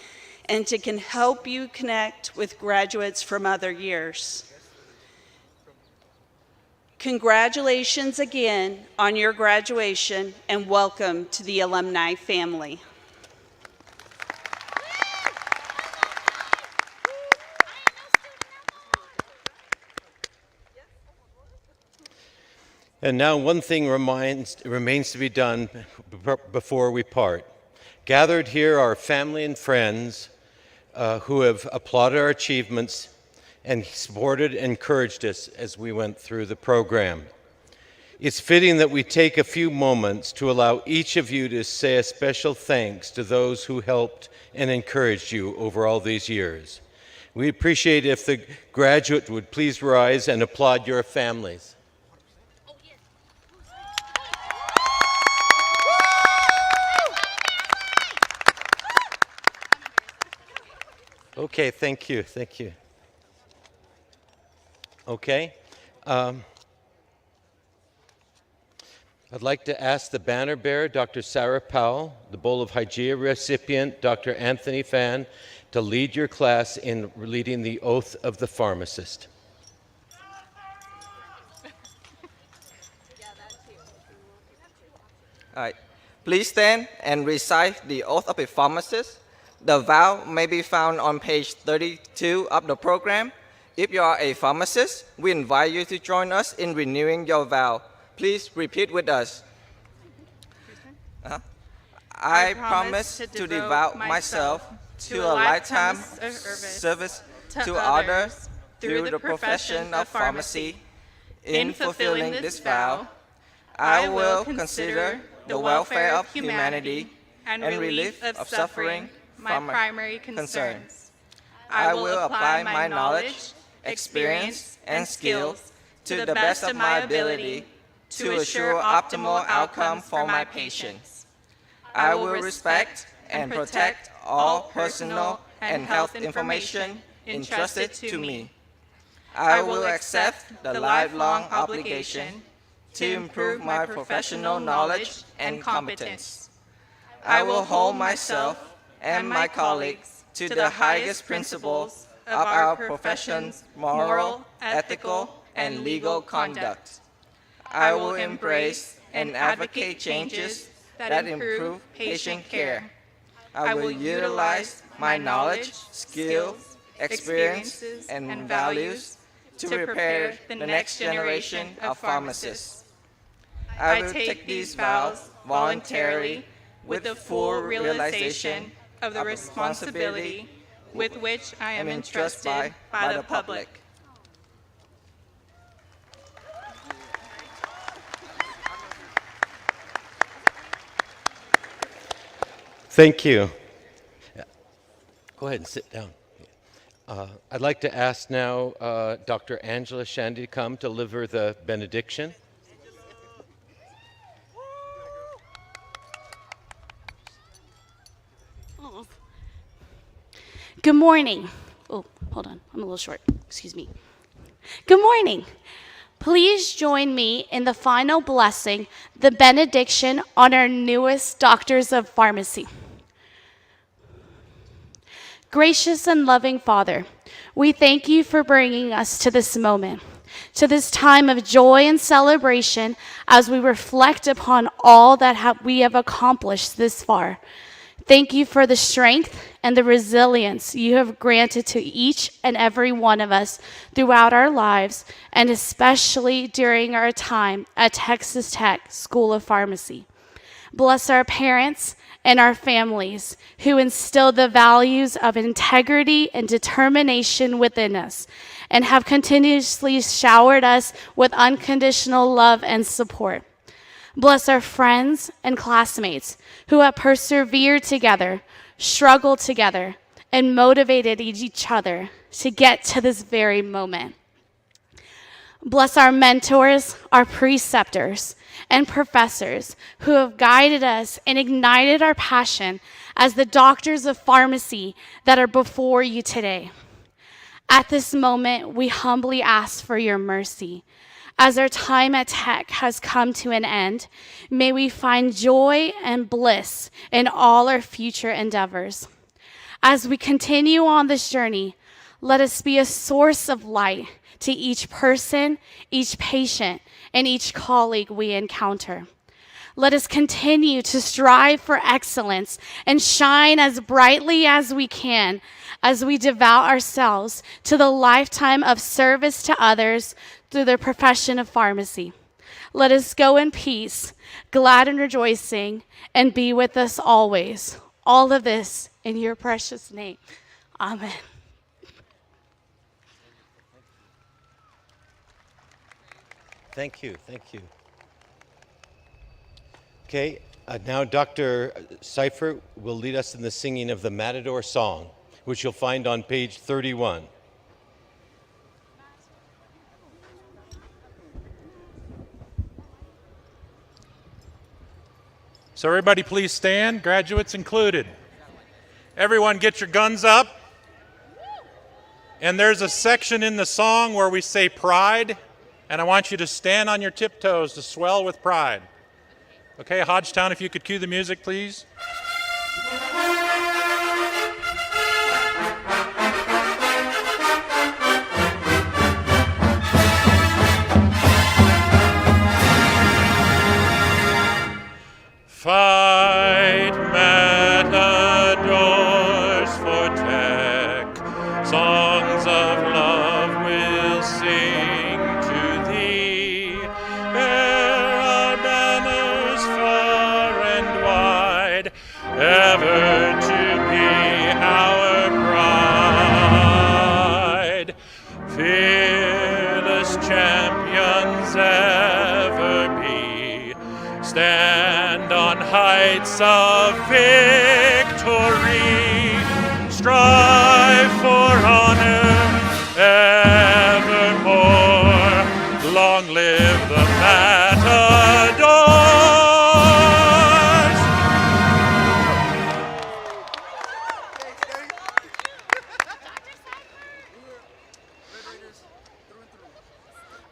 and to can help you connect with graduates from other years. Congratulations again on your graduation, and welcome to the Alumni family. And now one thing remains to be done before we part. Gathered here are family and friends who have applauded our achievements and supported and encouraged us as we went through the program. It's fitting that we take a few moments to allow each of you to say a special thanks to those who helped and encouraged you over all these years. We appreciate if the graduate would please rise and applaud your families. Okay, thank you. Okay. I'd like to ask the banner bearer, Dr. Sarah Powell, the Bowl of Hygiea recipient, Dr. Anthony Fan, to lead your class in leading the oath of the pharmacist. All right. Please stand and recite the oath of a pharmacist. The vow may be found on page 32 of the program. If you are a pharmacist, we invite you to join us in renewing your vow. Please repeat with us. I promise to devote myself to a lifetime service to others through the profession of pharmacy. In fulfilling this vow, I will consider the welfare of humanity and relief of suffering my primary concerns. I will apply my knowledge, experience, and skills to the best of my ability to assure optimal outcome for my patients. I will respect and protect all personal and health information entrusted to me. I will accept the lifelong obligation to improve my professional knowledge and competence. I will hold myself and my colleagues to the highest principles of our profession's moral, ethical, and legal conduct. I will embrace and advocate changes that improve patient care. I will utilize my knowledge, skills, experiences, and values to prepare the next generation of pharmacists. I will take these vows voluntarily with the full realization of the responsibility with which I am entrusted by the public. Thank you. Go ahead and sit down. I'd like to ask now Dr. Angela Shandy to come to deliver the benediction. Good morning. Oh, hold on. I'm a little short. Excuse me. Good morning. Please join me in the final blessing, the benediction on our newest doctors of pharmacy. Gracious and loving Father, we thank you for bringing us to this moment, to this time of joy and celebration as we reflect upon all that we have accomplished this far. Thank you for the strength and the resilience you have granted to each and every one of us throughout our lives, and especially during our time at Texas Tech School of Pharmacy. Bless our parents and our families who instill the values of integrity and determination within us and have continuously showered us with unconditional love and support. Bless our friends and classmates who have persevered together, struggled together, and motivated each other to get to this very moment. Bless our mentors, our preceptors, and professors who have guided us and ignited our passion as the doctors of pharmacy that are before you today. At this moment, we humbly ask for your mercy. As our time at Tech has come to an end, may we find joy and bliss in all our future endeavors. As we continue on this journey, let us be a source of light to each person, each patient, and each colleague we encounter. Let us continue to strive for excellence and shine as brightly as we can as we devote ourselves to the lifetime of service to others through the profession of pharmacy. Let us go in peace, glad and rejoicing, and be with us always. All of this in your precious name. Amen. Thank you, thank you. Okay, now Dr. Seifert will lead us in the singing of the Matador Song, which you'll find on page 31. So everybody please stand, graduates included. Everyone get your guns up. And there's a section in the song where we say pride, and I want you to stand on your tiptoes to swell with pride. Okay, Hodgetown, if you could cue the music, please. Fight, matadors, for Tech. Songs of love will sing to thee. Bear our banners far and wide, ever to be our pride. Fearless champions ever be. Stand on heights of victory, strive for honor evermore. Long live the matadors!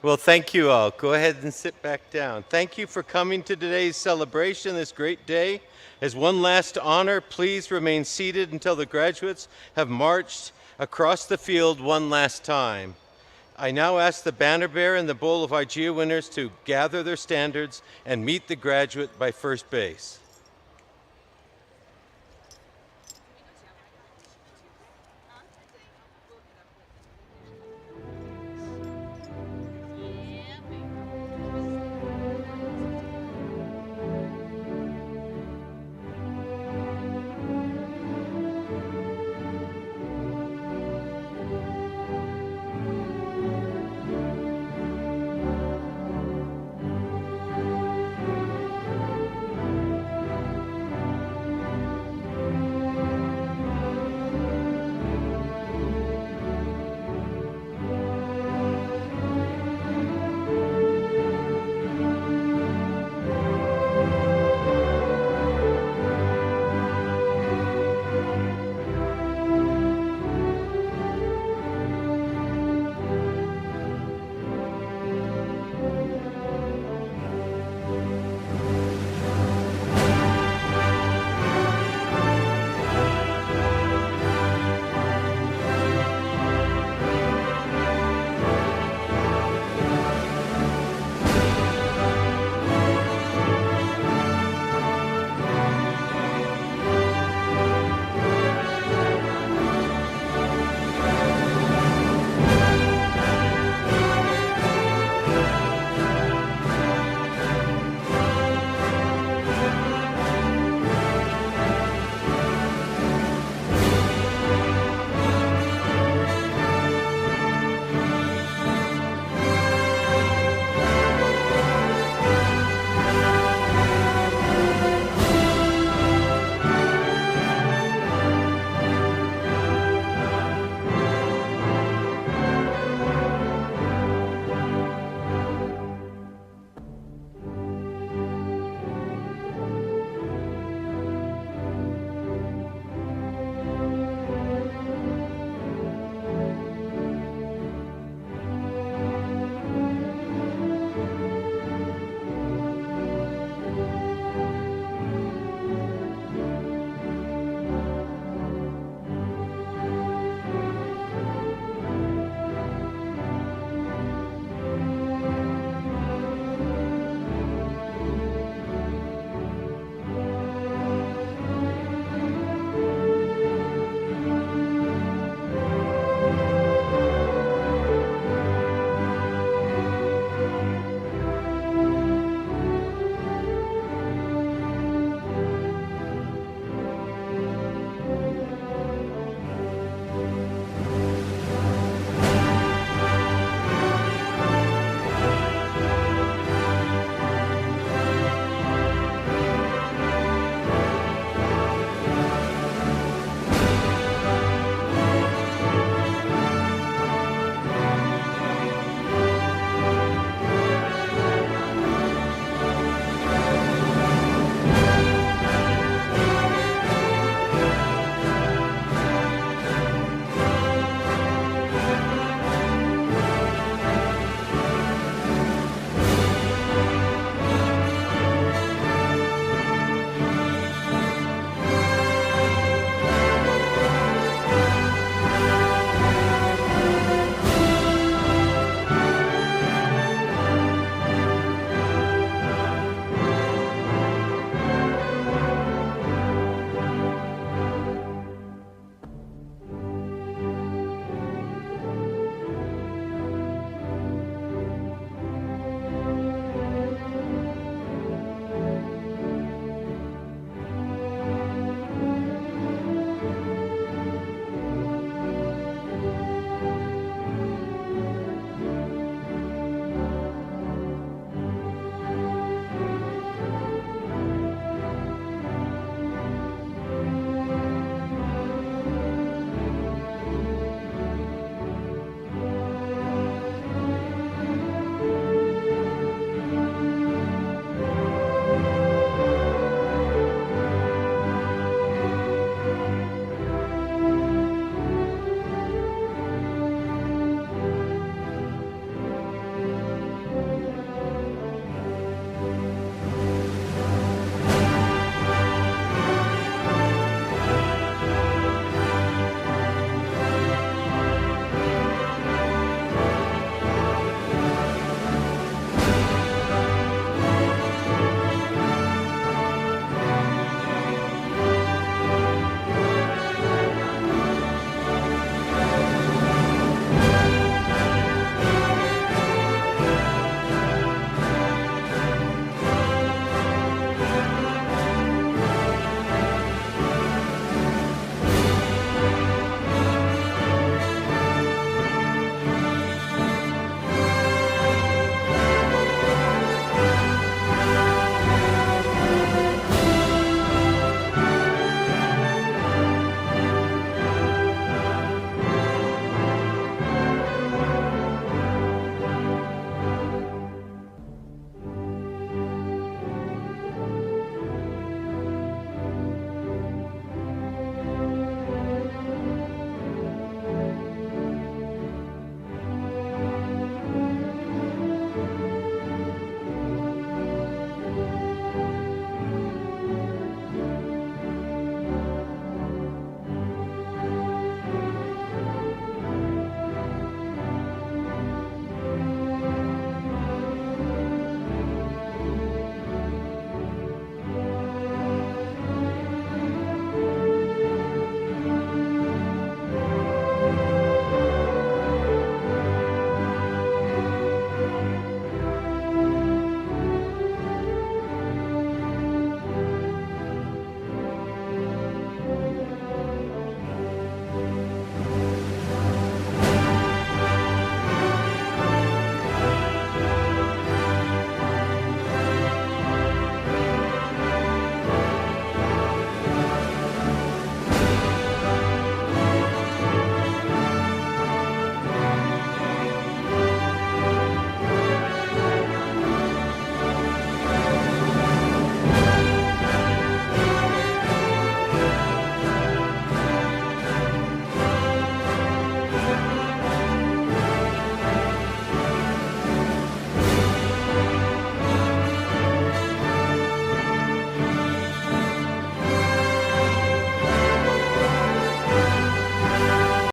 Well, thank you all. Go ahead and sit back down. Thank you for coming to today's celebration, this great day. As one last honor, please remain seated until the graduates have marched across the field one last time. I now ask the banner bearer and the Bowl of Hygiea winners to gather their standards and meet the graduate by first base.